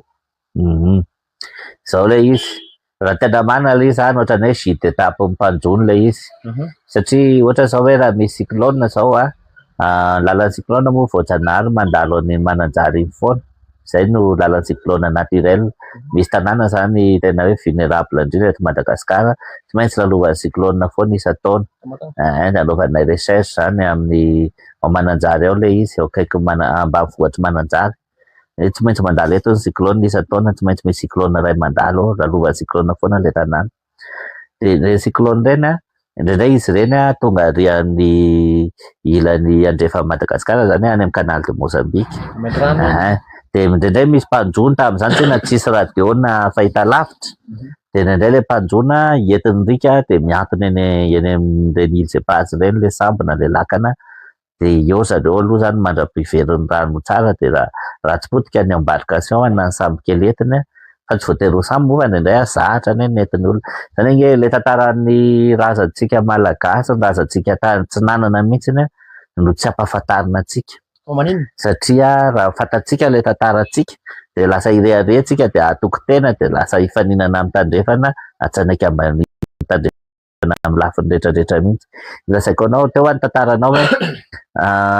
Zao le izy raha tena manana le izy zany ohatrany hoe jus d'étape mpanjony le izy satria ohatra zao hoe raha misy cyclone zao lalan'ny cyclone moa voajanahary mandalo any Mananjary iny foana, zay no lalan'ny cyclone naturel. Misy tanàna zany tena hoe vulnérable indrindra eto Madagasikara, tsy maintsy lalovan'ny cyclone foana isa-taona. Nanaovanay recherche zany amin'ny Mananjary ao le izy, eo akaiky ambanivohitry Mananjary. Tsy maintsy mandalo eto ny cyclone isa-taona, tsy maintsy misy cyclone ray mandalo lalovan'ny cyclone foana le tanàna. De le cyclone reny indraindray izy reny tonga arian'ny ilany andrefa Madagasikara zany any amin'ny canal de Mozambique. De indraindray misy mpanjona tamin'izany tena tsisy radio na fahitalavitra, de indraindray le mpanjona entin'ny rika de miantona eny amin'ireny ile de Pars reny le sambona le lakana, de eo zareo aloha zany mandrapiveriny rano tsara, de raha tsy potika ny embarcation na ny sambo kely entina fa tsy voatery ho sambo moa fa indraindray zahatra ny entin'ny olona. Zany hoe le tantaran'ny razantsika malagasy, razantsika tsy nanana mihitsiny no tsy ampahafantarina antsika. Satria raha fantatsika le tantarantsika de lasa ireharentsika de atoko tena de lasa hifaninana amin'ny tandrefana atsanaka ambany tandrefana amin'ny lafiny rehetrarehetra mihitsy. Lasaiko anao teo any tantaranao hoe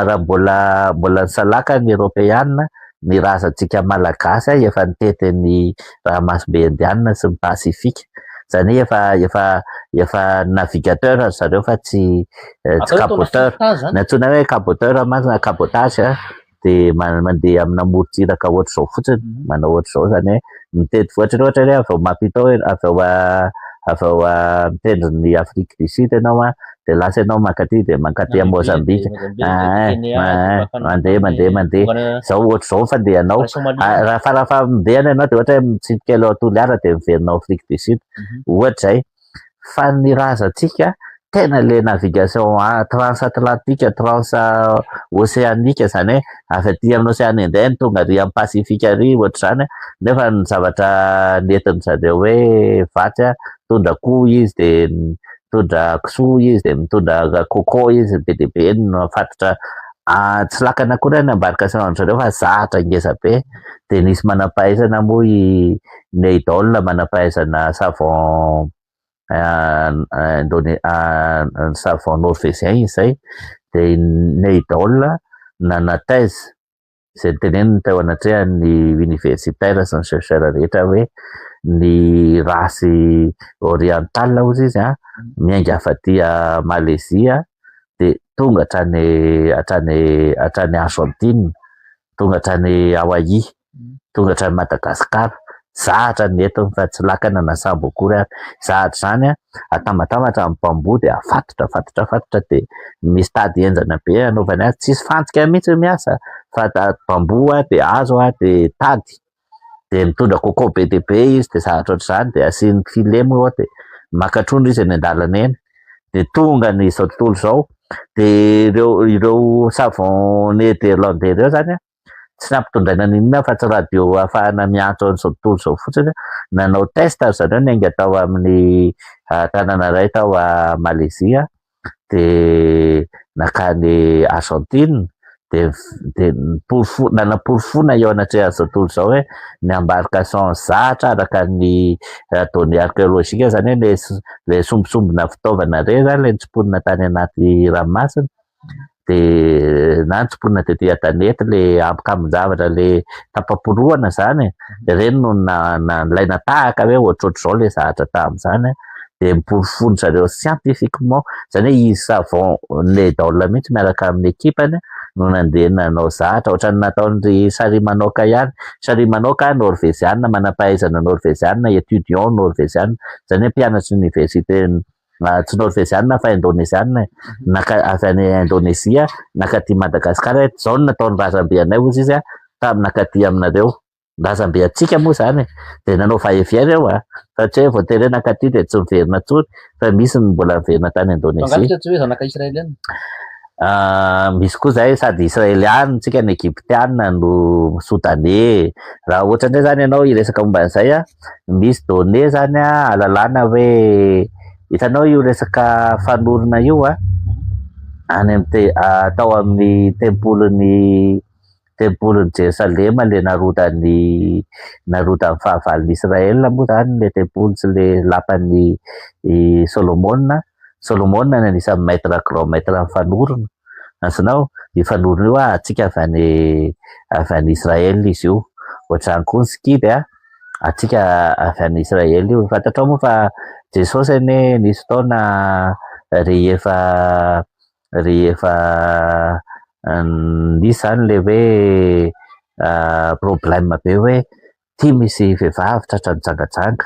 raha mbola nisalaka ny Europeana, ny razantsika malagasy efa nitety ny Ramasobe Indiana sy ny Pasifika. Zany efa navigateur zareo fa tsy caboteur, natsoina hoe caboteur mantsy cabotage de mandeha amina moron-tsiraka ohatra zao fotsiny, manao ohatra zao zany hoe mitety ohatra hoe avy ao Maputo avy ao mitendry ny Afrique du Sud ianao de lasa ianao mankaty de mankaty Mozambique, mandeha zao ohatra zao fandehanao. Raha farafa mindehana ianao de ohatra hoe mitsipika elo Toliara de miverinao Afrique du Sud ohatra zay. Fa ny razantsika tena le navigation transatlantique, transocéanique zany hoe avy aty amin'ny Océan Indien tonga ary amin'ny Pasifika ary ohatra zany, nefa ny zavatra nentin' zareo hoe vatsy mitondra akoho izy de mitondra kisoa izy de mitondra coco izy be de be no fatotra tsy lakana akory ny embarcation zareo fa zahatra ngeza be. De nisy manampahaizana moa ny idole manampahaizana savon savon norvégien izay, de ny idole nana thèse izay teneniny teo anatrehan'ny universitaire sy ny chercheur rehetra hoe ny rasy orientale ozy izy miainga avy aty Malaisie de tonga hatrany Argentine, tonga hatrany Hawaii, tonga hatrany Madagasikara. Zahatra ny entiny fa tsy lakana na sambo akory ary. Zahatra zany atambatambatra amin'ny bambo de afatotra de misy tady enjana be anaovany azy, tsisy fantsika mihitsy miasa fa bambo de hazo de tady, de mitondra coco be de be izy de zahatra ohatr'izany de asiany filet moa de makatrondro izy eny an-dalana eny. De tonga ny zao tontolo zao de ireo savon néerlandais ireo zany tsy nampitondraina n'inona fa tsy radio ahafahana miantso an'izao tontolo zao fotsiny, nanao test zareo niainga tao amin'ny tanàna iray tao Malaisie de nakany Argentine de nanaporofoana eo anatrehan'izao tontolo zao hoe ny embarcation zahatra araka ny données archéologiques zany hoe le sombisombina fitaovana reny zany le nitsiponina tany anaty ranomasina de na nitsiponina tetỳ an-tanety le ampikambon-javatra le tapaporoana zany, reny no nalaina tahaka hoe ohatrohatry zao le zahatra tamin'izany de miporofono zareo scientifiquement. Zany hoe izy savon le idole mihitsy miaraka amin'ny ekipany no nandeha nanao zahatra ohatrany nataon'ny Sary Manoka ihany. Sary Manoka norvégiane, manampahaizana norvégiane, étudiant norvégiane, zany hoe mpianatry université tsy norvégiane fa indonésiane, avy any Indonésia nakaty Madagasikara. Zao no nataon'ny razambe anay ozy izy tamin'ny nakaty aminareo, razambe atsika moa zany de nanao va-et-vient reo fa tsy hoe voatery hoe nakaty de tsy miverina tsony fa misy ny mbola miverina tany Indonésia. Tsy hoe zanaka Israeliana Misy koa zay sady israeliana tsika ny egyptiana no soudanais raha ohatra ndray zany ianao iresaka momba an'izay misy donné zany alalana hoe hitanao io resaka fanorona io any atao amin'ny tempolin'ny Jerusalema le narotan'ny fahavalon'ny Israela moa zany le tempoly sy le lapan'ny Solomona ny anisan'ny maître grand maître amin'ny fanorona azonao io fanorona io atsika avy any Israel izy io ohatrany koa ny skidy atsika avy any Israel io fantatrao moa fa Jesosy anie nisy taona rehefa nisy zany le hoe problème be hoe ty misy vehivavy tratra nijangajanga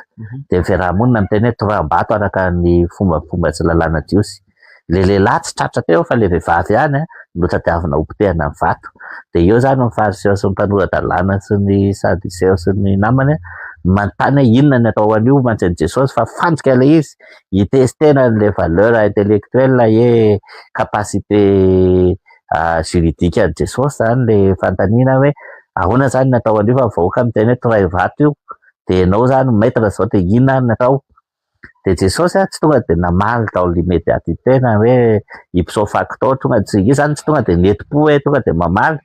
de ny fiarahamonina miteny hoe toram-bato araka ny fombafomba tsy lalàna jiosy le lehilahy tsy tratra teo fa le vehivavy ihany no tadiavina hopotehana ny vato de eo zany ny fariseo sy ny mpanora-dalàna sy ny sadiseo sy ny namany manontany hoe inona ny atao an'io mantsy Jesosy fa fandrika le izy hitestena le valeur intellectuelle e capacité juridique any Jesosy zany le fantaniana hoe ahoana zany natao an'io fa vahoaka miteny hoe toray vato io de enao zany maître zao de inona ny natao de Jesosy tsy tonga de namaly dans l'immédiatité na hoe ipso facto tonga izy zany tsy tonga de neti-po hoe tonga de mamaly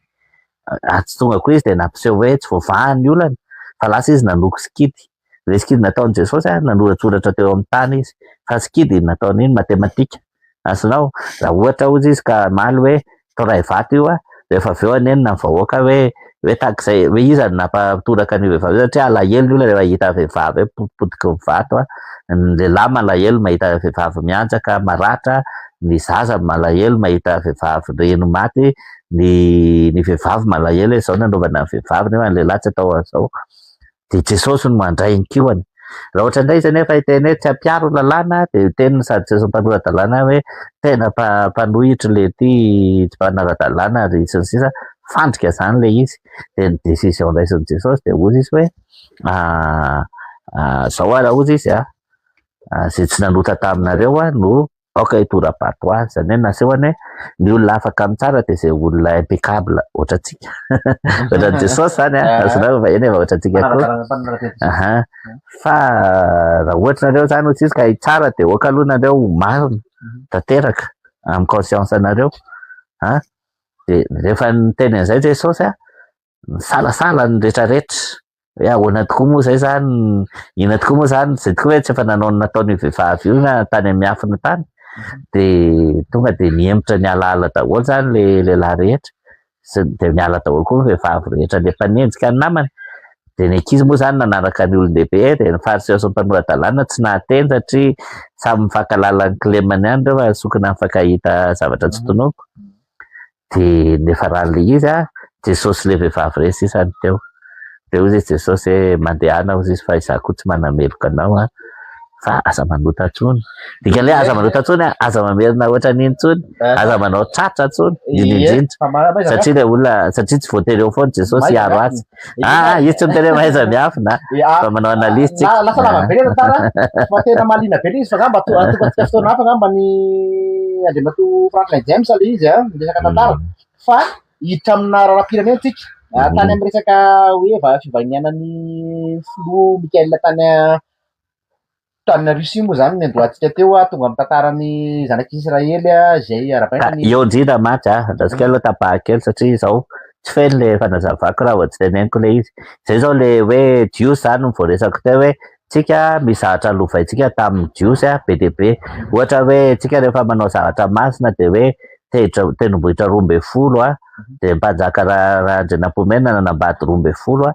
tsy tonga koa izy de nampiseho hoe tsy voavahan'ny olana fa lasa izy nanoko skidy le skidy nataon'i Jesosy nanoratsoratra teo amin'ny tany izy fa skidy nataony matematika azonao raha ohatra ozy izy ka maly hoe toray vato io rehefa aveo anenina ny vahoaka hoe takizay hoe iza ny nampatoraka ny vehivavy satria alahelo io rehefa hita vehivavy hoe potipotiky ny vato ny lehilahy malahelo mahita vehivavy mianjaka maratra ny zaza malahelo mahita vehivavy reno maty ny vehivavy malahelo hoe zao nanaovana ny vehivavy nefa ny lehilahy tsy atao an'izao de Jesosy no mandray ny kiony raha ohatra indray izy nefa hiteny hoe tsy ampiaro lalàna de teniny sady tsy mpanora-dalàna hoe tena mpanohitry le ty tsy mpanara-dalàna ary sy ny sisa fandrika zany le izy de ny décision raisin'i Jesosy de ozy izy hoe zao raha ozy izy zay tsy nanota taminareo no aoka hitoram-bato azy zany hoe nasehoany hoe ny olona afaka mitsara de zay olona impeccable ohatra tsika ohatra Jesosy zany azonao va eny efa ohatra tsika koa fa raha ohatra nareo zany ohatsy izy ka hitsara de oka aloha nareo marina tanteraka amin'ny conscience anareo de rehefa niteny an'izay Jesosy salasala ny rehetrarehetra hoe ahoana tokoa moa zay zany ina tokoa moa zany zay tokoa hoe tsy efa nanao nataony vehivavy io na tany amin'ny afina tany de tonga de niembotra ny alaala daholo zany le lehilahy rehetra de miala daholo koa ny vehivavy rehetra le mpanenjika ny namany de ny ankizy moa zany nanaraka ny olon-dehibe de ny fariseo sy ny mpanora-dalàna tsy nahateny satria samy mifankalala ny kilemany ihany reo sokina mifankahita zavatra tsy tonoko de nefa raha le izy Jesosy le vehivavy re sisany teo de ozy izy Jesosy hoe mandehana ozy izy fa izaho koa tsy manameloka anao fa aza manota tsony dikany hoe aza manota tsony aza mamerina ohatra n'iny tsony aza manao tratra tsony indrindra satria le olona satria tsy voatery eo foana Jesosy hiaro azy izy tsy miteny hoe mahaiza miafina fa manao analyse tsika lasa lava be fa tena malina be izy fa ngamba atokatsika fotoana hafa ngamba ny andriamatoa Franklin James le izy resaka tantara fa hiditra amina raram-pirenena tsika tany amin'ny resaka hoe fivahinianan'ny filoha Mikael tany Russie moa zany ny andohantsika teo tonga amin'ny tantaran'ny zanak'Israely zay arapaina eo indrindra maty andrasika aloha tapahakely satria zao tsy feno le fanazavako raha vao tsy teneniko le izy zay zao le hoe jiosy zany ny voaresako teo hoe tsika mizahatra lovaitsika tamin'ny jiosy be de be ohatra hoe tsika rehefa manao zavatra masina de hoe tenombohitra 12 de mpanjaka Randrinampomenina nanambady 12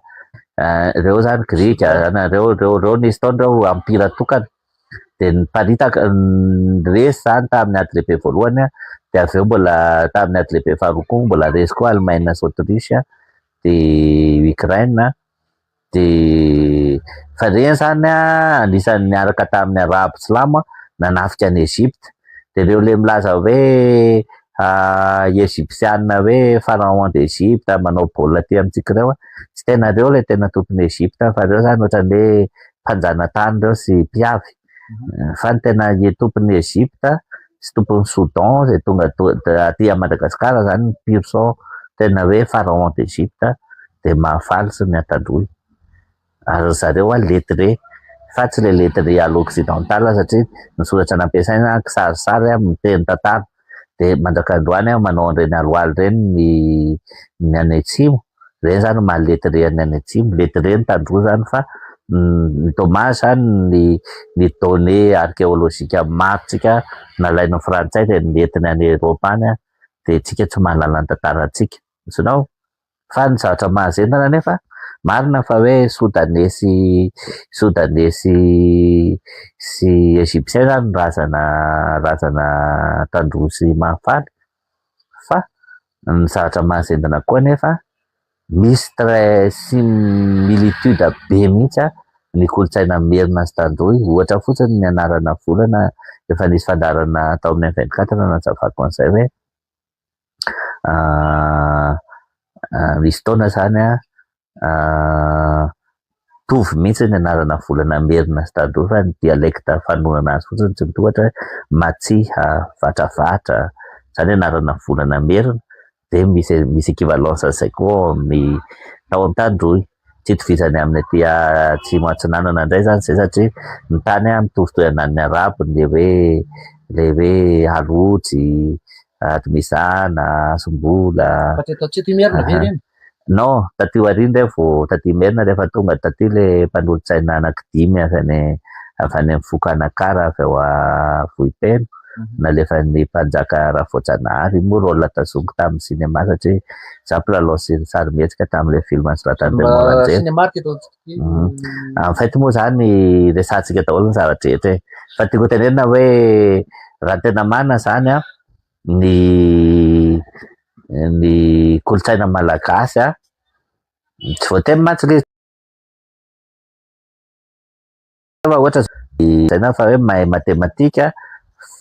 reo zany grika reo nisy taonreo ampira tokana de niparitaka resy zany tamin'ny ady lehibe voalohany de aveo mbola tamin'ny ady lehibe faharoa koa mbola resy koa Allemagne sy Autriche de Ukraine de fa reny zany anisan'ny niaraka tamin'ny Arabo Silamo nanafika any Egypte de reo le milaza hoe Egyptianina hoe pharaon d'Egypte manao baolina ty amintsika reo tsy tena reo le tena tompon'ny Egypte fa reo zany ohatran'ny hoe mpanjana tany reo sy mpiavy fa ny tena tompon'ny Egypte sy tompon'ny Soudan zay tonga aty Madagasikara zany pur sang tena hoe pharaon d'Egypte de mahafaly sy miatandroy ary zareo lettré fa tsy le lettré à l'occidental satria ny soratra nampiasaina kisarisary miteny tantara de mandrakandroany manao an'ireny aloaly reny ny any atsimo reny zany mahalettré any atsimo lettré ny tandroy zany fa ny dommage zany ny données archéologiques marotsika nalain'ny frantsay de nentiny any Europe any de tsika tsy mahalala ny tantarantsika isinao fa ny zavatra mahazentana nefa marina fa hoe soudanesy sy égyptien zany razana tandroy mahafaly fa ny zavatra mahazentana koa nefa misy similitude be mihitsy ny kolotsaina Merina sy Tandroy ohatra fotsiny ny anarana volana efa nisy fandarana taon'ny 24 nazavako an'izay hoe nisy taona zany tovy mihitsy ny anarana volana Merina sy Tandroy fa ny dialecte fanonana azy fotsiny tsy mitohatra Matsiha, Vatravatra zany anarana volana Merina de misy équivalence zay koa amin'ny taon'ny Tandroy tsy itovizany amin'ny aty atsimo atsinanana indray zany zay satria ny tany mitovy anan'ny arabo le hoe Alojy, Adimizana, Sombola. Non, taty aoriana revo taty Merina rehefa tonga taty le mpanolotsaina anankidimy avy any Fokanakara avy ao Vohipeno nalefa ny mpanjaka Ravoajanahary moa rôle tazomiko tamin'ny cinéma satria za mpilalao sarimihetsika tamin'ilay film Soratan'Andriamanitra. En fait moa zany resantsika daholo ny zavatra rehetra fa tiako tenenina hoe raha tena marina zany ny kolotsaina malagasy tsy voatery mantsy le ohatra zay fa hoe mahay matematika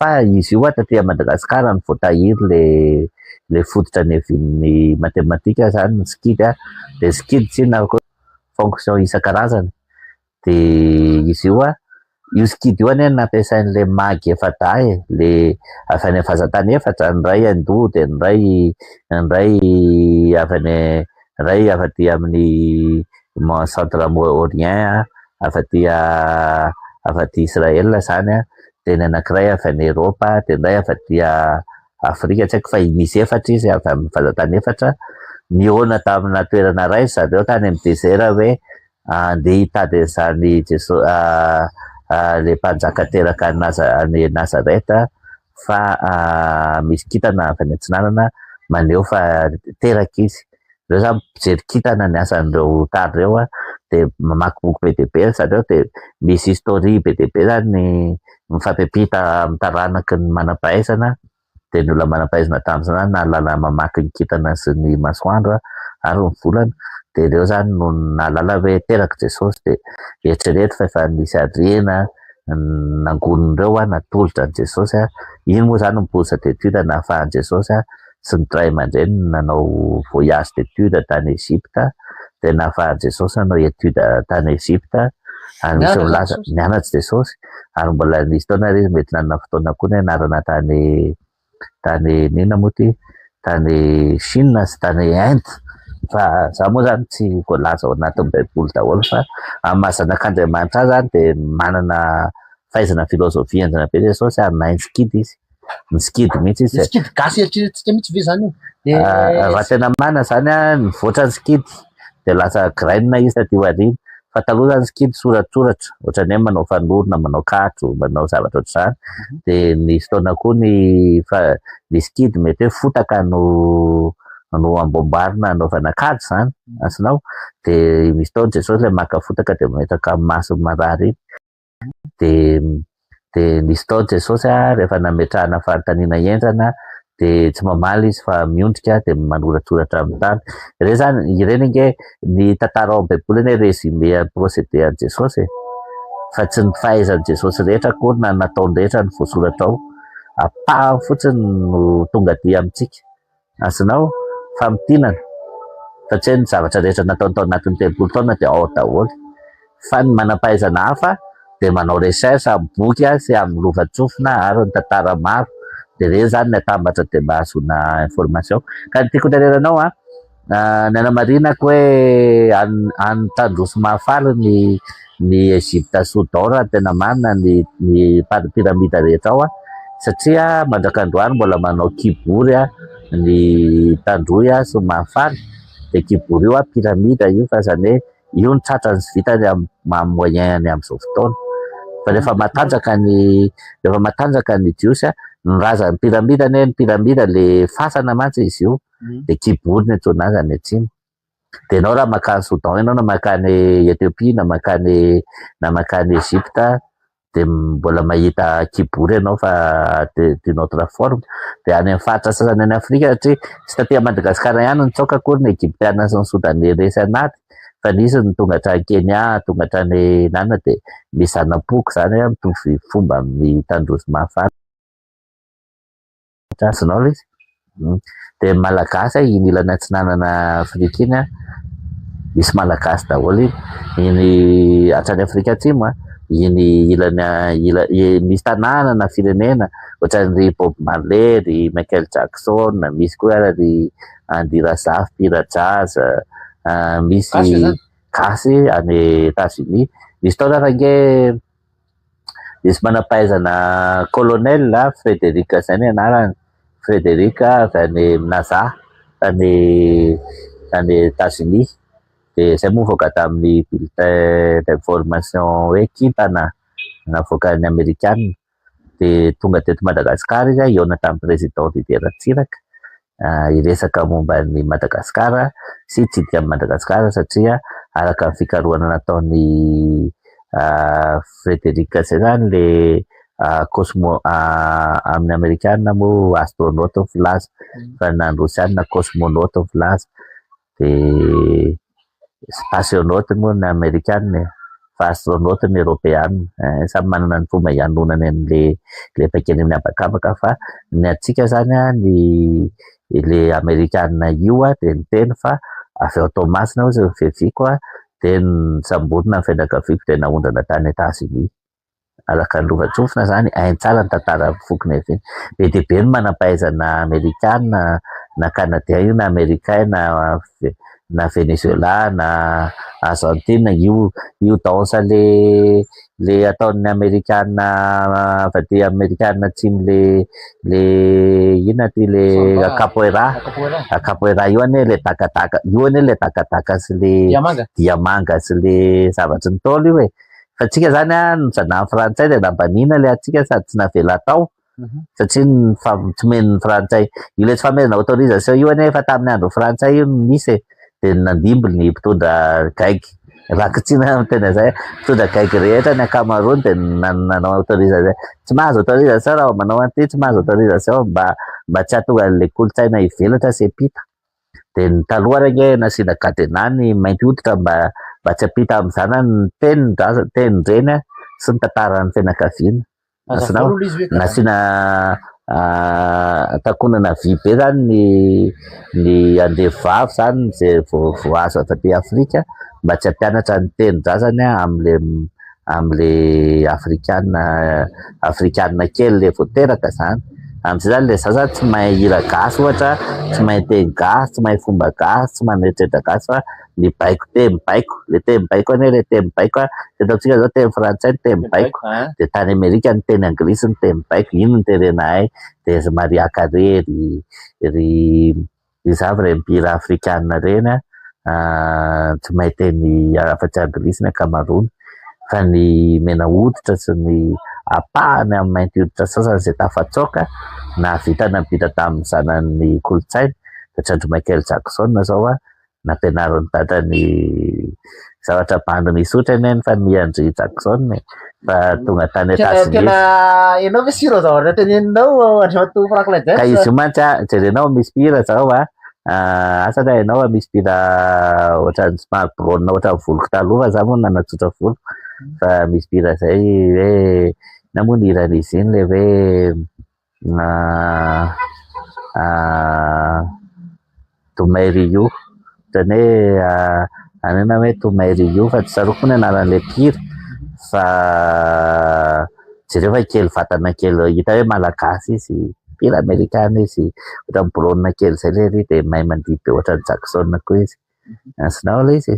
fa izy io taty Madagasikara ny voatahiry le fototra ny evin'ny matematika zany ny skidy de skidy tsy na fonction isan-karazany de izy io skidy io nampiasain'le magy efa tahy le avy any fazatany efatra ny ray Indo de ny ray avy aty amin'ny centre orient avy aty Israel zany de ny anankiray avy any Europa de ny ray avy aty Afrika tsy haiko fa misy efatra izy avy amin'ny fazatany efatra niona tamina toerana ray zareo tany amin'ny désert hoe andeha hitady an'izany le mpanjaka teraka ny Nazareta fa misy kitana avy any Atsinanana maneho fa teraka izy reo zany mijery kitana ny asan'ireo tary reo de mamaky boky be dia be zareo de misy historie be dia be zany mifampiampita amin'ny taranaky ny manam-pahaizana de ny olona manam-pahaizana tamin'izany nahalala mamaky ny kitana sy ny masoandro ary ny volana de reo zany no nahalala hoe teraka Jesosy de eritrereto fa efa nisy harena nangonon'ireo natolotra ny Jesosy iny moa zany niposa d'étude nahafahan'i Jesosy sy ny ray aman-dreny nanao voyage d'étude tany Egypte de nahafahan'i Jesosy nanao étude tany Egypte ary misy milaza nianatsy Jesosy ary mbola nisy taona izy mety nanana fotoana koa ny anarana tany nina moa ty tany Chine sy tany Inde fa za moa zany tsy voalaza ao anatin'ny baiboly daholo fa amin'ny mahazanak'Andriamanitra zany de manana fahaizana filozofia endrina be Jesosy ary mahay skidy izy ny skidy mihitsy izy skidy gasy eritreretintsika mihitsy ve zany raha tena marina zany nivoatra ny skidy de lasa graine izy taty aoriana fa taloha zany skidy soratsoratra ohatrany hoe manao fanorona manao katro manao zavatra ohatr'izany de nisy fotoana koa ny skidy mety hoe fotaka no amboamboarina anaovana kajy zany asinao de misy taona Jesosy le maka fotaka de mametraka amin'ny masony marary de nisy taona Jesosy rehefa nametrahana fanontaniana endrana de tsy mamaly izy fa miondrika de manoratsoratra amin'ny tany ireny nge ny tantara ao amin'ny baiboly hoe résumé procédé an Jesosy fa tsy ny fahaizan'i Jesosy rehetra koa na nataony rehetra ny voasoratra ao apahany fotsiny no tonga dia amintsika asinao famidinana satria ny zavatra rehetra nataony tao anatin'ny telopolo taona de ao daholo fa ny manam-pahaizana hafa de manao recherche amin'ny boky sy amin'ny lovan-tsofina ary ny tantara maro de reny zany ny atambatra de mba ahazoana information ka tiako tanteranao nanamarinako hoe any tandroso mahafaly ny Egypte Soudan raha tena marina ny piramida rehetra ao satria mandrakandroany mbola manao kibory ny tandroy sy mahafaly de kibory io piramida io fa zany hoe io ny tratrany sy vitany amin'ny moyen amin'izao fotoana fa rehefa matanjaka ny jiosy ny razany piramida ny piramida le fasana mantsy izy io de kibory ny antsoina azy any atsimo de enao raha makany Soudan enao na makany Ethiopie na makany Egypte de mbola mahita kibory enao fa de notre forme de any amin'ny faritra sasany any Afrika satria tsy taty Madagasikara ihany nitsoaka akory ny Egyptiana sy ny Soudanais resy anaty fa nisy ny tonga hatrany Kenya tonga hatrany nanana de misy zanapoko zany mitovy fomba amin'ny tandroso mahafaly trasinao izy de malagasy iny ilana tsy nanana Afrika iny misy malagasy daholo iny hatrany Afrika atsimo iny ilana misy tanàna na firenena ohatran'ny Bob Marley ry Michael Jackson misy koa ry Andy Razaf mpihira jazz misy gasy any États-Unis misy tao range misy manampahaizana colonel Frédéric zay ny anarany Frédéric any NASA any États-Unis de zay moa voaka tamin'ny bulletin d'information hoe kintana navoaka ny Amerikana de tonga teto Madagasikara izy eo na tamin'ny président Didier Ratsiraka iresaka momba ny Madagasikara sy tsidika amin'ny Madagasikara satria araka ny fikarohana nataony Frédéric zay zany le cosmo amin'ny Amerikana moa astronaute filaza fa na Rosiana cosmonaute filaza de spationaute moa ny Amerikana fa astronaute ny Europeana samy manana ny fomba ianonany an'le pakeny amin'ny abakabaka fa ny atsika zany le Amerikana io de ny teny fa avy ao Tomasina izy ny feviko de ny samborina ny fianakaviako de naondrana tany États-Unis alaka ny lovatsofina zany hainy tsara ny tantara fokony avy be de be ny manampahaizana Amerikana na Canadien io na Américain na Venezuela na Argentine io danse le ataon'ny Amerikana avy Amerikana atsimo le ina ty le capoeira io ane le takataka io ane le takataka sy le diamanga sy le zavatry ny taolo io fa tsika zany nozanahany frantsay de nambanina le atsika sady tsy navela tao satria tsy men'ny frantsay io le tsy famerina autorisation io ane fa tamin'ny andro frantsay io misy de nandimby ny mpitondra gaigy rakitsina tena zay mpitondra gaigy rehetra ny ankamaroany de nanao autorisation tsy mahazo autorisation raha manao an'ity tsy mahazo autorisation mba tsy hahatonga an'le kolotsaina ivelatra sy apita de ny taloha renge nasina gadenany mainty hoditra mba tsy apita amin'izany ny teny reny sy ny tantaran'ny fianakaviana nasina takonana vy be zany ny andevavy zany zay voazo avy aty Afrika mba tsy hampianatra ny teny-drazany am'le afrikanina kely le voateraka zany amin'izay zany le zaza tsy mahay hira gasy ohatra tsy mahay teny gasy tsy mahay fomba gasy tsy manetritra gasy fa ny baiko temy-baiko le temy-baiko ane le temy-baiko tetatsika zao teny frantsay ny temy-baiko de tany Amerika ny teny anglisy ny temy-baiko ino ny terenay de Maria Carey ry zavy re mpihira afrikanina reny tsy mahay teny afa-tsy anglisy ny ankamaroany fa ny mena hoditra sy ny apahany amin'ny mainty hoditra sasany zay tafatsoka na vitana vita tamin'ny zanany kolotsaina ohatran'ny Michael Jackson zao nampianarin'ny dadany zavatra bandiny isotra eny fa miandry Jackson fa tonga tany États-Unis enao ve siro zavatra teneninao andriato farak'ilay ka izy io mantsy jerenao misy mpihira zao asa da ianao misy mpihira ohatran'ny smart brown ohatran'ny voloko taloha za moa nanatsotra voloko fa misy mpihira zay hoe namoa ny hiran'izy iny le hoe to marry you ohatrany hoe anena hoe to marry you fa tsy saroko ny anaran'le mpihira fa jereo fa kely vatana kely hita hoe malagasy izy mpira amerikana izy ohatran'ny brauna kely zay le ry de mahay mandihy be ohatran'ny Jackson koa izy asinao le izy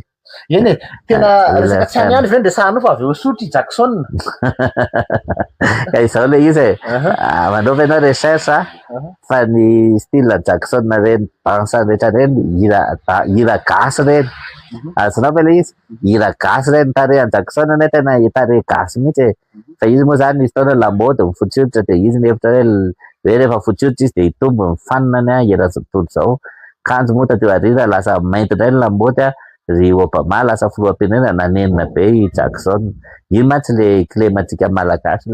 eny e tena resaka tsy any ve ndesanao fa avy eo sotry Jackson ka izao le izy manaova ianao recherche fa ny style Jackson reny bansa rehetra reny hira gasy reny azonao fa le izy hira gasy reny tarehan Jackson ane tena tarehy gasy mihitsy fa izy moa zany izy taona lamody mifotsioditra de izy mihevitra hoe rehefa fotsioditra izy de hitombo mifanina hira tontolo zao kanjo moa tateo arira lasa mainty indray ny lamody ry Obama lasa filoham-pirenena nanenina be i Jackson iny mantsy le clématika malagasy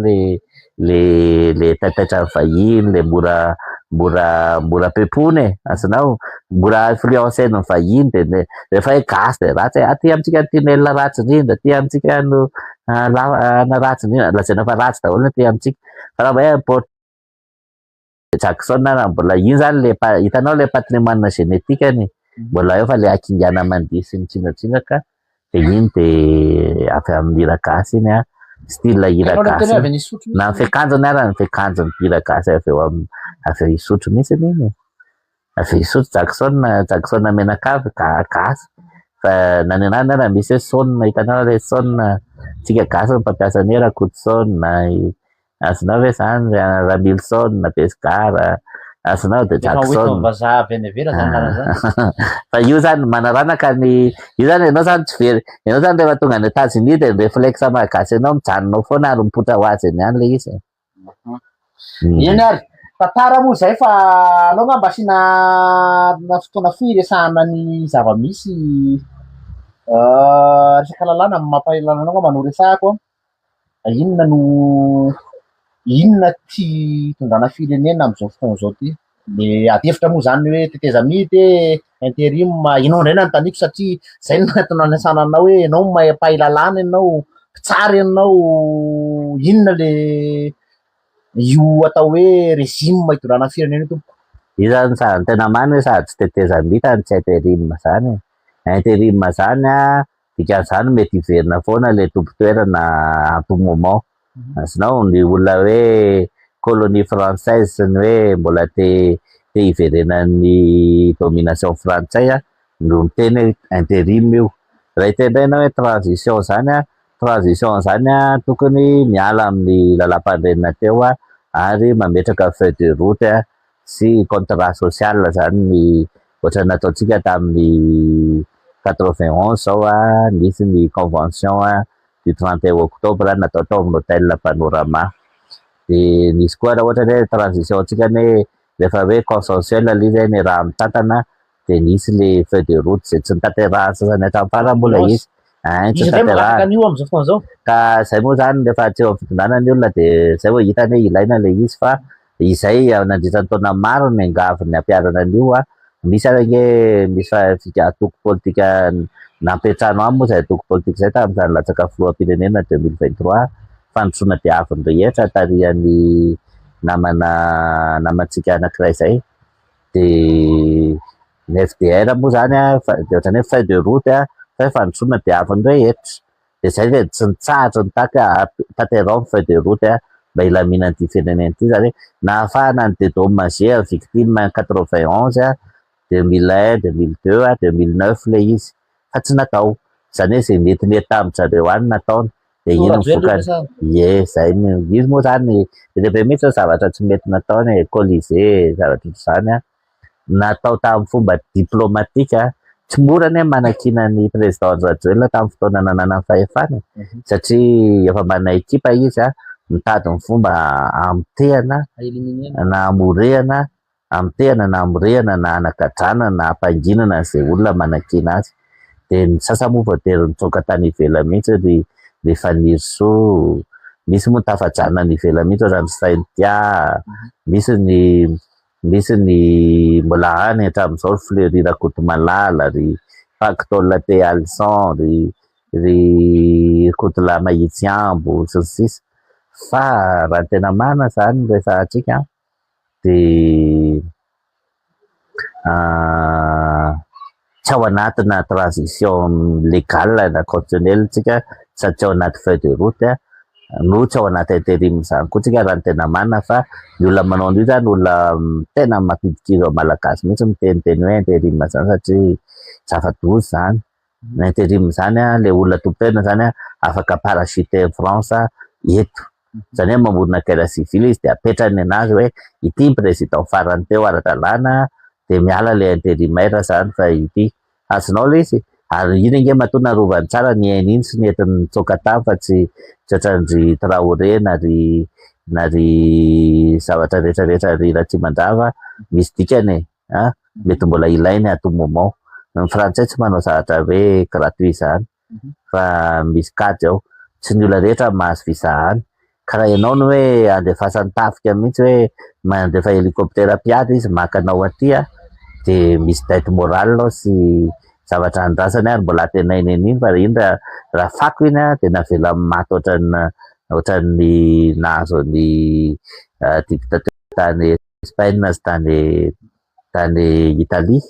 le taitaitra vahiny le mora pepony azonao mora influencen'ny vahiny de rehefa hoe gasy de ratsy aty amintsika tinelina ratsy indrindra ty amintsika no na ratsy indrindra lazaina fa ratsy daholo na ty amintsika fa raha hoe Jackson na mbola iny zany le hitanao le patrimoine génétikany mbola eo fa le akingana mandihy sy mitsinatsinaka de iny de avy amin'ny hira gasy iny style hira gasy na fiakanjony ara ny fiakanjony hira gasy avy eo avy isotro mihitsy iny avy isotro Jackson menakavy gasy fa nanenana raha misy hoe sauna hitanao le sauna tsika gasy ny mpampiasa ny rakoto-sauna azonao hoe zany Ramilson Pescara azonao de Jackson fa io zany manaranaka io zany ianao zany tsy very ianao zany rehefa tonga any Etats-Unis de réflexe malagasy ianao mijanonao foana ary mipotra ho azy eny any le izy eny ary tantara moa zay fa anao nga mba asina fotoana firesahana ny zava-misy resaka lalàna mampahelana anao nga manao resahako inona ty tondrana firenena am'izao fotoana zao ty le atevitra moa zany hoe teteza mity intérim ianao indray nanotaniko satria zay natona niasana anao hoe ianao mahay lalàna ianao tsara ianao inona le io atao hoe régime hitondrana firenena io tompo io zany sady tena marina sady tsy teteza mita ny tsy intérim zany intérim zany dikan'izany mety hiverina foana le tompo-toerana à tout moment azonao ny olona hoe colonie française sy ny hoe mbola te hiverenan'ny domination frantsay no miteny intérim io raha itendraina hoe transition zany tokony miala amin'ny lalam-pandrenina teo ary mametraka feuille de route sy contrat social zany ny ohatra nataontsika tamin'ny 91 zao nisy ny convention du 31 octobre natao tao amin'ny hôtel Panorama de nisy koa raha ohatra hoe transition tsika hoe rehefa hoe consensuel le izy ny raha mitantana de nisy le feuille de route zay tsy nitanterahany sasany hatramin'ny farany mbola izy tsy nitanterahany ka zay moa zany rehefa tsy eo amin'ny fitondrana ny olona de zay hoe hitany hoe ilaina le izy fa izay nandritran'ny taona maro miangavy ny ampiarana an'io misy arake misy atoko politika nampetrano any moa zay atoko politika zay tamin'izany latsaka filoham-pirenena 2023 fandrosoana diaviny rehetra tarihan'ny namantsika anankiray zay de ny FDR moa zany de ohatrany hoe feuille de route fa fandrosoana diaviny rehetra de zay le tsy nitsahatra ny tanterao ny feuille de route mba ilaminan'ny ty firenena ty zany nahafahana ny dédommagé victime 91 2001 2002 2009 le izy fa tsy natao zany hoe zay mety tamin'ny zareo any nataony de iny mivokany zay izy moa zany lehibe mihitsy zavatra tsy mety nataony Colisée zavatra zany natao tamin'ny fomba diplomatika tsy mora ny manakina ny président Rajoelina tamin'ny fotoana nanana fahefana satria efa mana ekipa izy mitady ny fomba amtehana na amorehana na amorehana na anagadrana na ampanginana zay olona manakina azy de ny sasa moa voatery nitsoka tany ivelany mihitsy rehefa niso misy moa tafajanona ny ivelany mihitsy ohatrany Saintia misy ny mbola any hatramin'izao Fleury Rakotomalala ry Pactole Té Alsan ry Kotila Mahitsiambo sy ny sisa fa raha tena marina zany rehefa de tsy ao anatina transition légale na constitutionnelle tsika sady tsy ao anaty feuille de route nohitra ao anaty intérim zany koa tsika raha ny tena marina fa ny olona manao an'io zany olona tena makidikidy ao malagasy mihitsy miteniteny hoe intérim zany satria zava-doza zany. Intérim zany le olona tompotena zany afaka parachuter France eto zany hoe mamorona guerre civile izy de apetrany anazy hoe ity président farany teo ara-dalàna de miala le intérimaire zany fa ity azonao le izy ary iny nge mahatonga rovany tsara ny ainy iny sy ny entiny tsokatany fa tsy tratran'ny Traoré na ry zavatra rehetrarehetra ry Ratsimandrava misy dikany mety mbola ilainy à tout moment. Ny frantsay tsy manao zavatra hoe gratuit zany fa misy kady ao tsy ny olona rehetra mahazo visa any karaha ianao no hoe andefasany tafika mihitsy hoe mandefa hélicoptère piady izy makanao aty de misy dette morale ao sy zavatra andrasany ary mbola atenainy an'iny fa iny raha fako iny de navela maty ohatran'ny nahazo ny dictateur tany Espagne sy tany Italie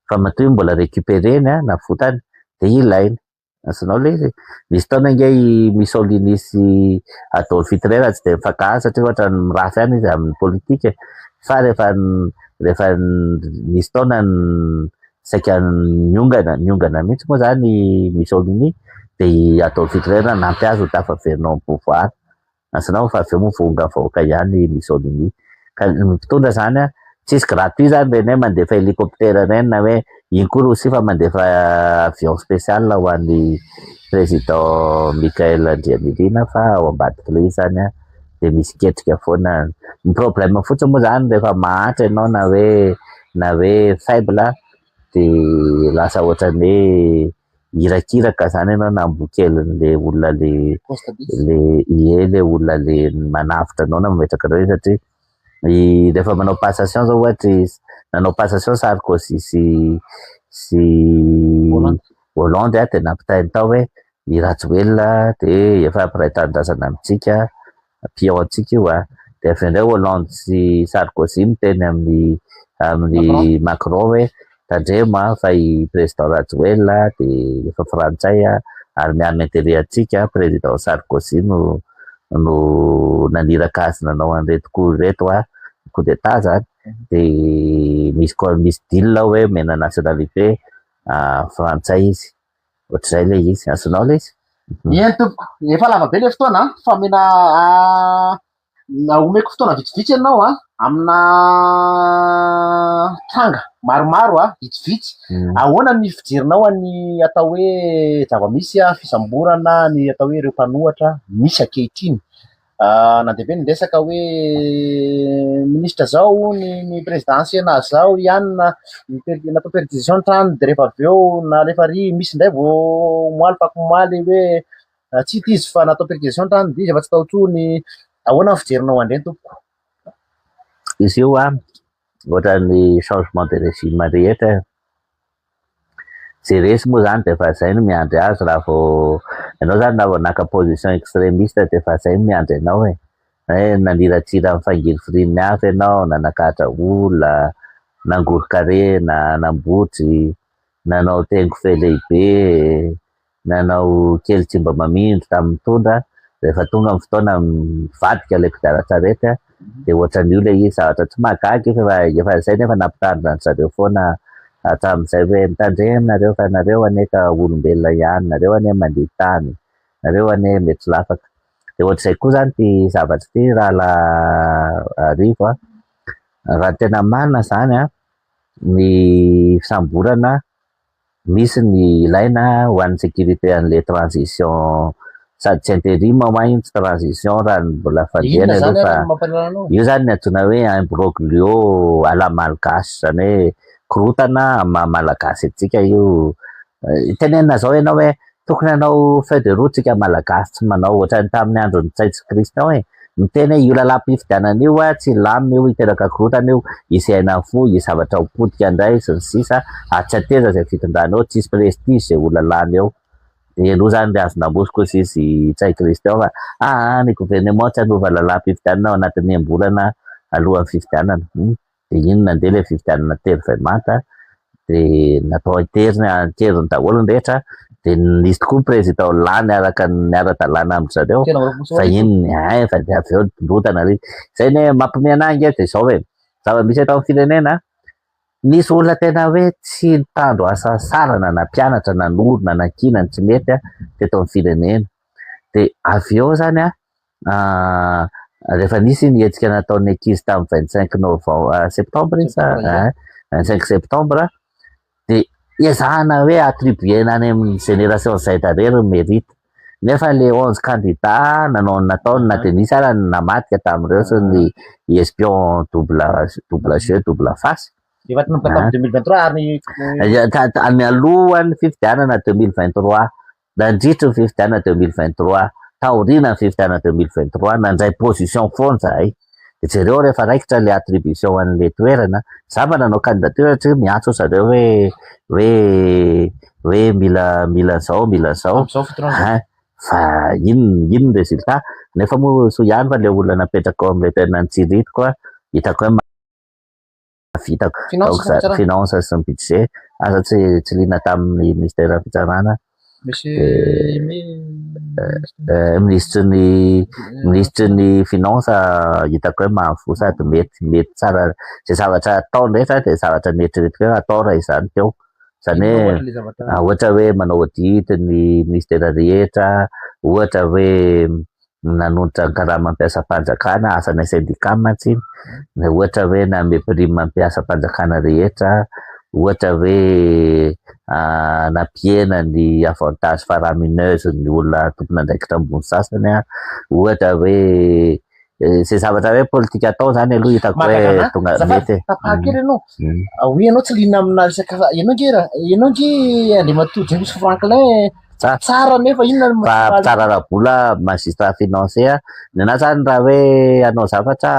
fa matoy mbola récupéreny navotany de ilainy. Azonao le izy misy taona nge Mussolini sy Adolf Hitler tsy de mifankahazo satria ohatrany mirafy any izy amin'ny politika fa rehefa misy taona saika niongana mihitsy moa zany Mussolini de Adolf Hitler nampiazo ho tafaverinao amin'ny pouvoir. Azonao fa aveo mivonga vahoaka ihany Mussolini ka mitondra zany tsisy gratuit zany reny hoe mandefa hélicoptère reny na hoe iny koa Rosia fa mandefa avion spécial ho an'ny président Mikhail Andriamirina fa ao ambadiky le zany de misy ketrika foana. Ny problème fotsiny moa zany rehefa mahatra ianao na hoe faible de lasa ohatran'ny hoe hirakiraka zany ianao na ambokelin'le olona le olona le manavitra anao na mametraka anao satria rehefa manao passation zao ohatra nanao passation Sarkozy sy Hollande de nampitainy tao hoe i Rajoelina de efa ampiray tanindrazana amintsika pion antsika io de avy indray Hollande sy Sarkozy miteny amin'ny Macron hoe tandremo fa i président Rajoelina de efa frantsay ary miarina intérêt antsika président Sarkozy no naniraka azy nanao an'ireto coup d'état zany de misy deal hoe mena nationalité frantsay izy ohatr'izay le izy. Azonao le izy eny tompoko efa lava be le fotoana fa mena omeko fotoana vitsivitsy ianao amina tranga maromaro vitsivitsy ahoana ny fijerinao any atao hoe zava-misy fisamborana ny atao hoe ireo mpanohatra misy ankehitriny na de be ny resaka hoe ministra zao ny présidence enazy zao ihany natao perquisition trano de rehefa avy eo na rehefa ry misy ndray vo moaly pakomoaly hoe tsy ity izy fa natao perquisition trano de izy efa tsy tao tsony ahoana ny fijerinao andreny tompoko? Izy io ohatran'ny changement de régime rehetra jeresy moa zany de efa zay no miandry azy raha vao ianao zany raha vao naka position extrémiste de efa zay no miandry ianao hoe naniratsira amin'ny fangilifirininy hafa ianao nanakatra olona nangorokarena nambotry nanao tengo-fe lehibe nanao kely tsy mba mamindro tamin'ny tondra rehefa tonga amin'ny fotoana mivadika le kodiaran-tsarety de ohatran'io le izy zavatra tsy mahagaga efa zay nefa nampitarina ny zareo foana hatramin'izay hoe mitandreminareo fa nareo aneka olombelona ihany nareo ane mandeha tany nareo ane mety lafaka de ohatr'izay koa zany ty zavatra ty rahala arivo raha tena marina zany ny fisamborana misy ny ilaina ho an'ny sécurité an'le transition sady tsy intérim iny tsy transition raha mbola fandehana fa io zany ny antsoina hoe imbroglio à la malgasy zany hoe korotana malagasy atsika io tenenina zao ianao hoe tokony anao feuille de route tsika malagasy tsy manao ohatrany tamin'ny andron'ny Tsaitsikristy hoe miteny hoe io lalam-pifidianana io tsy lamina io hiteraka korotana io isaina fo i zavatra hopodika indray sy ny sisa tsy ateza zay fitondrana eo tsisy prestige zay olona lany eo de aloha zany le azo namosiko izy Tsaikristy ao fa ny gouvernement tsy hanova lalam-pifidianana ao anatin'ny ambolana alohan'ny fifidianana de iny nandeha le fifidianana telo vai manta de natao iteriny daholo ny rehetra de nisy tokoa président Hollande araka ny ara-dalàna amindry zareo fa iny fa de avy eo ndrotana ry zay ne mampiomehy anahy nge de zao hoe zava-misy atao amin'ny firenena misy olona tena hoe tsy nitandro asa sarana na mpianatra na norona na kina tsy mety teto amin'ny firenena de avy eo zany rehefa nisy nihetsika nataon'ny ankizy tamin'ny 25 septembre sa 25 septembre de iezahana hoe attribuena any amin'ny génération zay tarery mérite nefa le 11 candidat nataony na de nisy ara namatika tamin'ireo sy ny espion double jeu double face efa tamin'ny 2023 ary mialohan'ny fifidianana 2023 nandritry ny fifidianana 2023 taorina ny fifidianana 2023 nandray position foana zahay de jereo rehefa raikitra le attribution an'le toerana zava nanao candidature satria miantso zareo hoe mila zao fa ino résultat nefa moa so ihany fa le olona napetraka ao am'le toerana nitsirito koa hitako hoe vita finance sy ny budget asa tsy lina tamin'ny ministère fitsarana ministry ny finance hitako hoe mahavo sady mety tsara zay zavatra ataony rehetra de zavatra nieritreretiko hoe atao raha izany teo zany hoe ohatra hoe manao audit ny ministère rehetra ohatra hoe nanonitra ny karaha mampiasa mpanjakana asana syndicat mantsiny ohatra hoe name prime mampiasa mpanjakana rehetra ohatra hoe nampiena ny avantage faramineuse ny olona tompona andraikitra ambony sasany ohatra hoe zay zavatra hoe politika atao zany aloha hitako hoe tonga mety tapahakely ianao hoe ianao tsy lina amina resaka ianao nge andriamatoa James Franklin tsara nefa inona tsara rahabola magistrat financier ny anahy zany raha hoe anao zavatra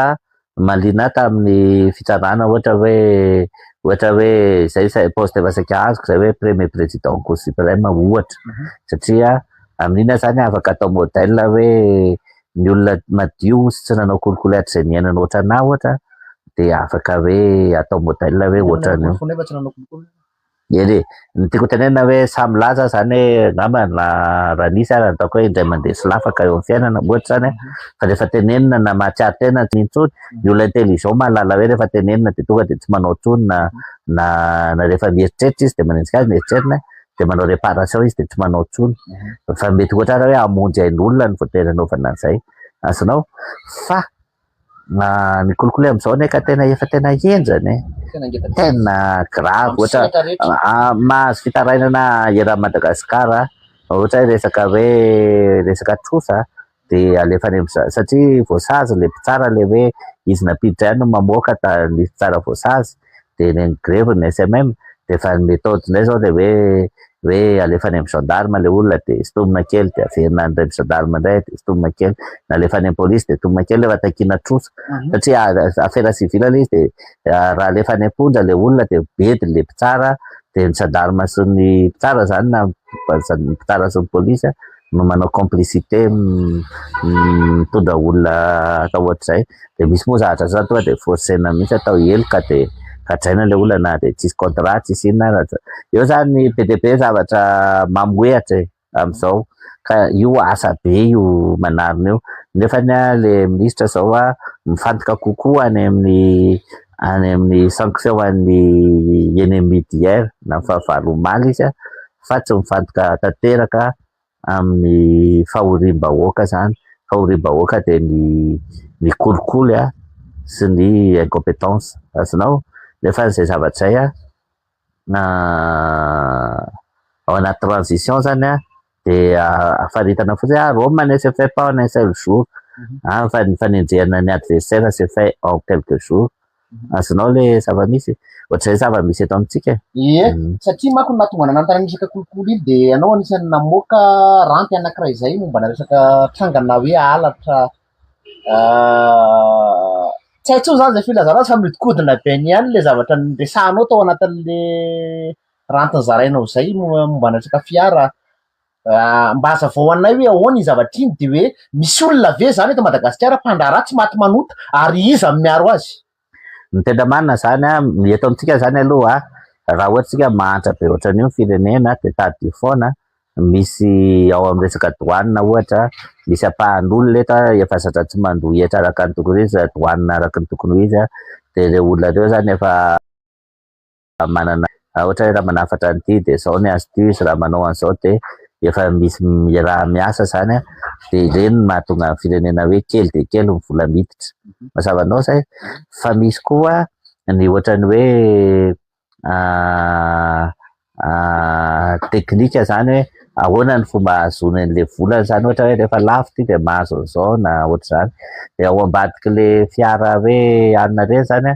malina tamin'ny fitsarana ohatra hoe zay poste efa saika azoko zay hoe premier président cour suprême ohatra satria amin'ina zany afaka atao modèle hoe ny olona madio sy tsy nanao kolikoletra zay niainana ohatrana ohatra de afaka hoe atao modèle hoe ohatran'io eny nytiako tenena hoe samy laza zany hoe ngamba raha nisy ara ataoko hoe indray mandeha sy lafaka eo amin'ny fiainana ohatra zany fa rehefa tenenina na mahatsiaro tena intsony ny olona intelligent mahalala hoe rehefa tenenina de tonga de tsy manao tsony na rehefa mieritreritra izy de manenjika azy mieritrerina de manao réparation izy de tsy manao tsony fa mety ohatra hoe amonjy ain'olona ny voatery anaovana an'izay azonao fa ny kolikoly am'izao neka tena efa tena enjany tena grave ohatra mahazo fitarainana era Madagasikara ohatra hoe resaka trosa de alefany satria voasazy le mpitsara le hoe izy napiditra ihany no mamoaka nisy tsara voasazy de ny grève ny SMM de fa ny méthode ndray zao de hoe alefany amin'ny gendarme le olona de stomina kely de averina andray amin'ny gendarme ndray de stomina kely na alefany amin'ny police de stomina kely rehefa takina trosa satria affaire civile le izy de raha alefany ampondra le olona de bedy le mpitsara de ny gendarme sy ny mpitsara zany na mpitsara sy ny police no manao complicité mitondra olona atao ohatr'izay de misy moa zavatra zany tonga de forcena mihitsy atao eloka de kadraina le olona na de tsisy contrat tsisy inona eo zany PDP zavatra mamoehatra am'izao ka io asa be io manarina io nefa le ministre zao mifantoka kokoa any amin'ny sanction an'ny ennemi d'hier na fahavalo omaly izy fa tsy mifantoka tanteraka amin'ny fahoriam-bahoaka zany fahoriam-bahoaka de ny kolikoly sy ny incompétence azonao nefa zay zavatra zay ao anaty transition zany de afaritana fotsiny Rome ne se fait pas en un seul jour fanenjehana ny adversaire se fait en quelques jours azonao le zava-misy ohatr'izay zava-misy eto amintsika satria manko nahatonga nanantara resaka kolikoly iny de anao anisany namoaka ranty anankiray izay mombana resaka trangana hoe alatra tsy haitso zany zay filazana azy fa miodikodina be ny ihany le zavatra resahanao tao anatin'le rantiny zarainao zay mombana resaka fiara mba hazavao anay hoe ahoana ny zavatra iny de hoe misy olona ve zany eto Madagasikara mpandraharaha tsy maty manota ary iza miaro azy ny tena marina zany eto amintsika zany aloha raha ohatra tsika mahantra be ohatran'io firenena de tady foana misy ao amin'ny resaka douane ohatra misy apahan'olona leta efa zatra tsy mandoa etra araka ny tokony izy douane araka ny tokony izy de le olona reo zany efa manana ohatra hoe raha manafatra an'ity de zao ny azy ty izy raha manao an'izao de efa misy raha miasa zany de ireny mahatonga firenena hoe kely de kely ny vola miditra mazavanao zay fa misy koa ny ohatran'ny hoe teknika zany hoe ahoana ny fomba ahazoana an'le vola zany ohatra hoe rehefa lafo ty de mahazo an'izao na ohatra zany de ao ambadiky le fiara hoe anona reny zany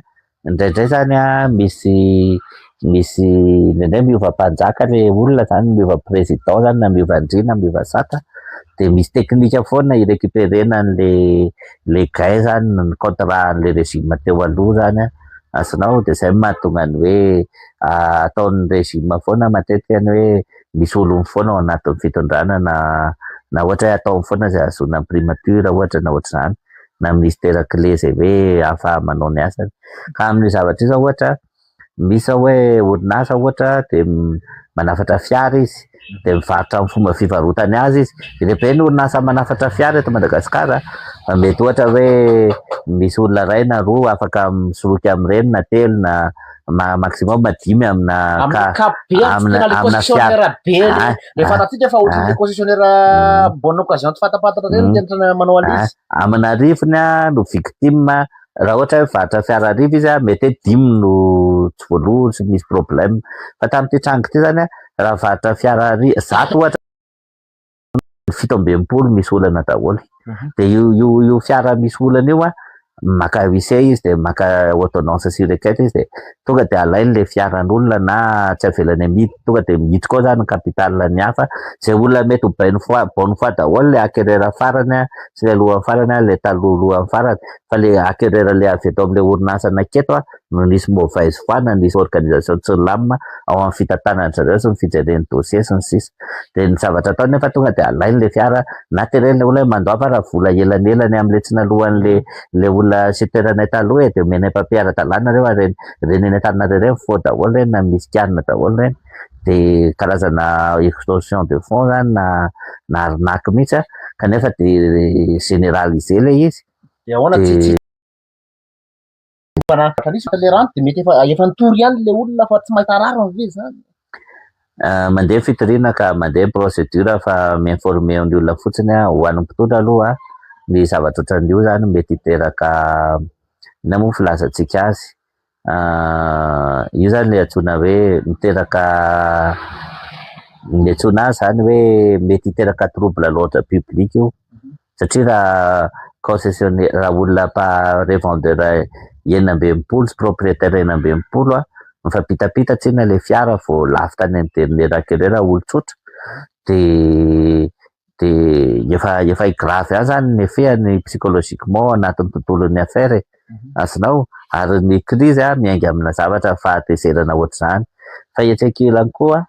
indraindray zany misy indraindray miova mpanjaka le olona zany miova président zany na miova andrina miova sata de misy teknika foana irecuperena le gay zany ny contrat le régime teo aloha zany azonao de zay mahatonga ny hoe ataon'ny régime foana matetika ny hoe misy olony foana ao anatin'ny fitondrana na ohatra hoe ataony foana zay azona primature ohatra na ohatra zany na ministère clé zay hoe afa manao ny asany ka amin'ny zavatra izao ohatra misy hoe orinasa ohatra de manafatra fiara izy de mivarotra amin'ny fomba fivarotany azy izy de be ny orinasa manafatra fiara eto Madagasikara mety ohatra hoe misy olona ray na roa afaka misoroky amin'ireny na telo na maximum 10 amina fiara be rehefa natsika fa ohatrin'ny concessionnaire bonne occasion tsy fatapatatra reny tentrana manao an'izy amina arifiny no victime raha ohatra hoe mivarotra fiara arivo izy mety hoe 10 no tsy voaloha sy misy problème fa tamin'ity trango ty zany raha mivarotra fiara zato ohatra 17 misy olana daholo de io fiara misy olana io maka huissier izy de maka ordonnance sur requête izy de tonga de alainy le fiaran'olona na tsy avelany amidy tonga de miditra koa zany capital ny hafa zay olona mety ho bonne foi daholo le acquéreur farany sy le alohan'ny farany le talohan'ny farany fa le acquéreur le avy eto am'le orinasa naketo no nisy mauvaise foi na nisy organisation tsy lamina ao amin'ny fitantanany zareo sy ny fijeren'ny dossier sy ny sisa de ny zavatra ataony nefa tonga de alainy le fiara na terenina olona mandoafa raha vola elanelany am'le tsy nalohan'le olona sy toerana taloha de omena papier ara-dalàna reo reny eny an-tanana reny fo daholo reny na misy kianina daholo reny de karazana extorsion de fonds zany na arnaque mihitsy kanefa de généraliser le izy de ahoana tsy tolérante de mety efa nitory ihany le olona fa tsy mahita rariny ve zany mandeha fitoriana ka mandeha procédure fa mi-informer ny olona fotsiny ho an'ny mpitondra aloha ny zavatra ohatran'io zany mety hiteraka na moa filazantsika azy io zany le antsoina hoe miteraka ny antsoina azy zany hoe mety hiteraka trouble à l'ordre public io satria raha concessionnaire raha olona revendeur 19 sy propriétaire 19 mifampitapita tsina le fiara vo lafy tany interne acquéreur olon-tsotra de efa grave any zany ny effet-ny psychologiquement anatin'ny tontolon'ny affaire azonao ary ny crise miainga amina zavatra fahatezerana ohatra zany fa etsekilany koa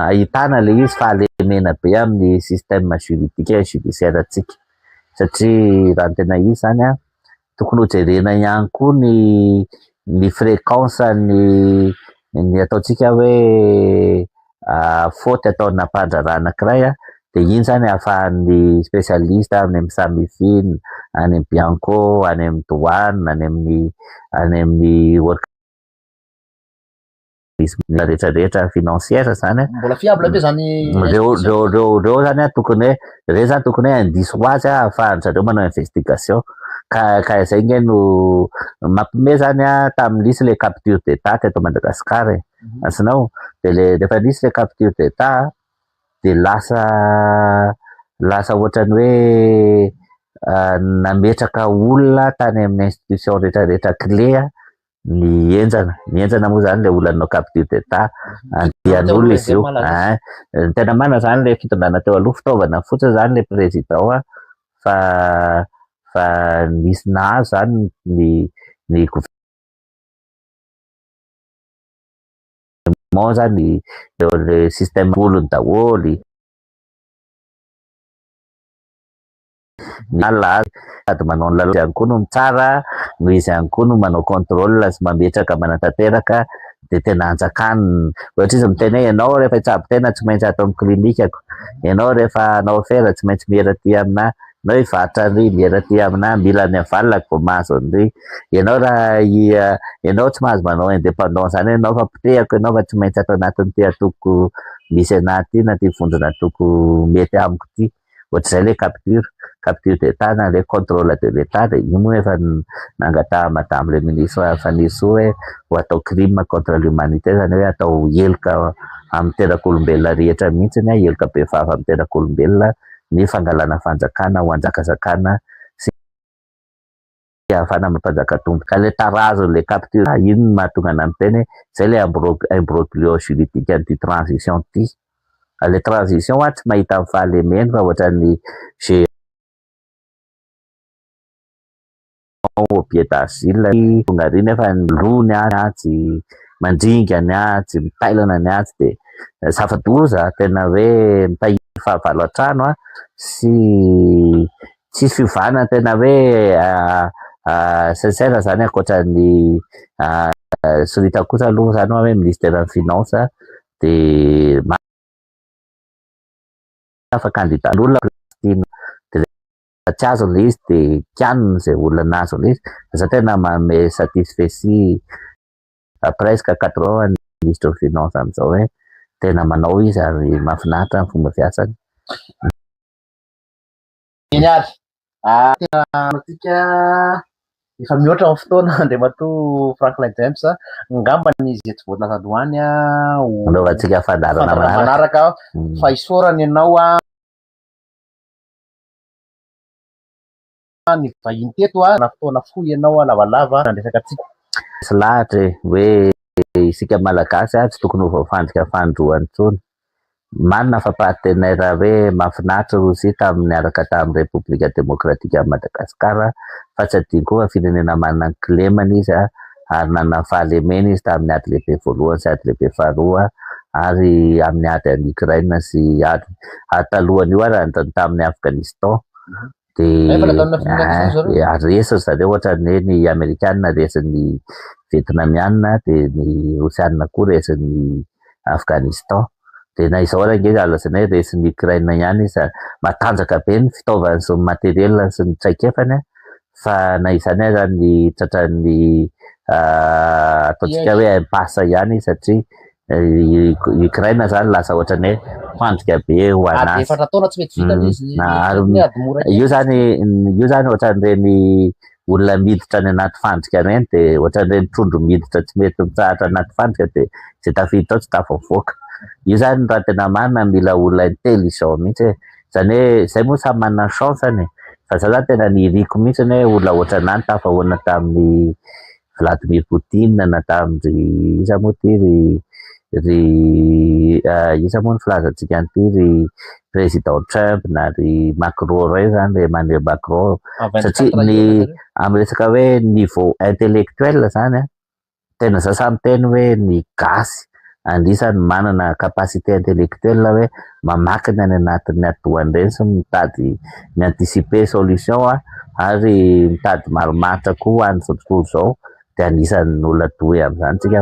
ahitana le izy fahalemena be amin'ny système juridique judiciaire tsika satria raha ny tena izy zany tokony hojerena ihany koa ny fréquence ny ataontsika hoe faute ataona mpandrarana anankiray de iny zany ahafahan'ny spécialiste any amin'ny samifiny any amin'ny bianco any amin'ny douane any amin'ny organisme rehetrarehetra financière zany mbola fiable be zany reo zany tokony hoe reo zany tokony hoe indiso ho azy ahafahany zareo manao investigation ka zay nge no mampime zany tamin'ny lisy le capture d'état teto Madagasikara azonao de rehefa lisy le capture d'état de lasa ohatrany hoe nametraka olona tany amin'ny institution rehetrarehetra clé ny enjana moa zany le olona capture d'état andian'olona izy io tena mana zany le fitondrana teo aloha fitaovana fotsiny zany le président fa misy nahazo zany ny gouvernement zany le système olony daholy sady manao ny ihany koa no mitsara no izy ihany koa no manao contrôle sy mametraka manatanteraka de tena anjakany ohatra izy miteny hoe ianao rehefa hitsabo tena tsy maintsy ato amin'ny klinikako, ianao rehefa anao afera tsy maintsy mieraty aminah, ianao hivarotra an'ry mieraty aminah, mila ny avalako vao mahazo an'ry, ianao raha ianao tsy mahazo manao indépendance zany ianao fa potehako ianao fa tsy maintsy ato anatin'ity atoko misy anahy ty na ty vondrona atoko mety amiko ty, ohatr'izay le capture d'état na le contrôle de l'état de iny moa efa nangatah madame le ministre fa nisy hoe ho atao crime contre l'humanité zany hoe atao heloka amin'ny tenak'olombelona rehetra mihitsy heloka behivavy amin'ny tenak'olombelona ny fangalana fanjakana ho anjakazakana sy ahafana mampanjaka tombo ka le tarazony le capture iny mahatonga ana miteny zay le imbroglio juridique an'ity transition ty. Le transition tsy mahita amin'ny fahalemeny fa ohatran'ny pied d'argile tonga ry nefa lony atsy, mandringa ny atsy, mitailana ny atsy de safadoza tena hoe mitahiry fahavalo an-trano sy tsisy fivana tena hoe sincère zany ankoatran'ny sorita kosa aloha zany hoe ministère ny finance de fa candidat l'olona Palestina de tsy azo le izy de kianina zay olona nahazo le izy za tena manome satisfecit presque 4 ans ny ministre finance amizao hoe tena manao izy ary mahafinaritra ny fomba fiasany. Iny ary tena tika efa mihoatra amin'ny fotoana andriamatoa Franklin James ngamba izy tsy voatana tandroany anaovantsika fandarana manaraka fa isorany ianao ny vahiny teto na fotoana fohy ianao lavalava nandresaka atsika sy lahatra hoe isika malagasy tsy tokony ho voafandrika fandroany intsony. Manana fa partenaire hoe mahafinaritra Rosia miaraka tamin'ny République démocratique Madagasikara fa tsy adino fa firenena manana ny clemany izy ary nanana fahalemena izy tamin'ny ady lehibe voalohany sy ady lehibe faharoa ary amin'ny ady any Ukraine sy ady talohany io ary tamin'ny Afghanistan de resy zareo ohatran'ny ny Amerikanina resin'ny Vietnamianina de ny Rosianina koa resin'ny Afghanistan de na izao ary nge alazaina hoe resin'ny Ukraine ihany izy matanjaka be ny fitaovany sy ny materiel sy ny traikefany fa na izany ary ny tratran'ny ataontsika hoe impasa ihany satria Ukraine zany lasa ohatran'ny hoe fandrika be ho anazy. Efatra taona tsy mety vita izy. Io zany ohatran'ireny olona miditra any anaty fandrika reny de ohatran'ireny trondro miditra tsy mety mitsahatra anaty fandrika de zay tafiditra ao tsy tafavoaka. Io zany raha tena marina mila olona intelligent mihitsy zany hoe zay moa samy manana chance fa za tena niriko mihitsy hoe olona ohatran'any tafahoana tamin'ny Vladimir Poutine na tamin'ny iza moa ty iza moa ny filazantsika an'ity ry président Trump na ry Macron reo zany le Emmanuel Macron satria ny amin'ny resaka hoe niveau intellectuel zany tena za samy teny hoe ny gasy anisany manana capacité intellectuelle hoe mamakina any anatin'ny adoany reny sy mitady mi-anticiper solution ary mitady maromaritra koa ho an'izao tontolo izao de anisany olona dohy amin'izany tsika.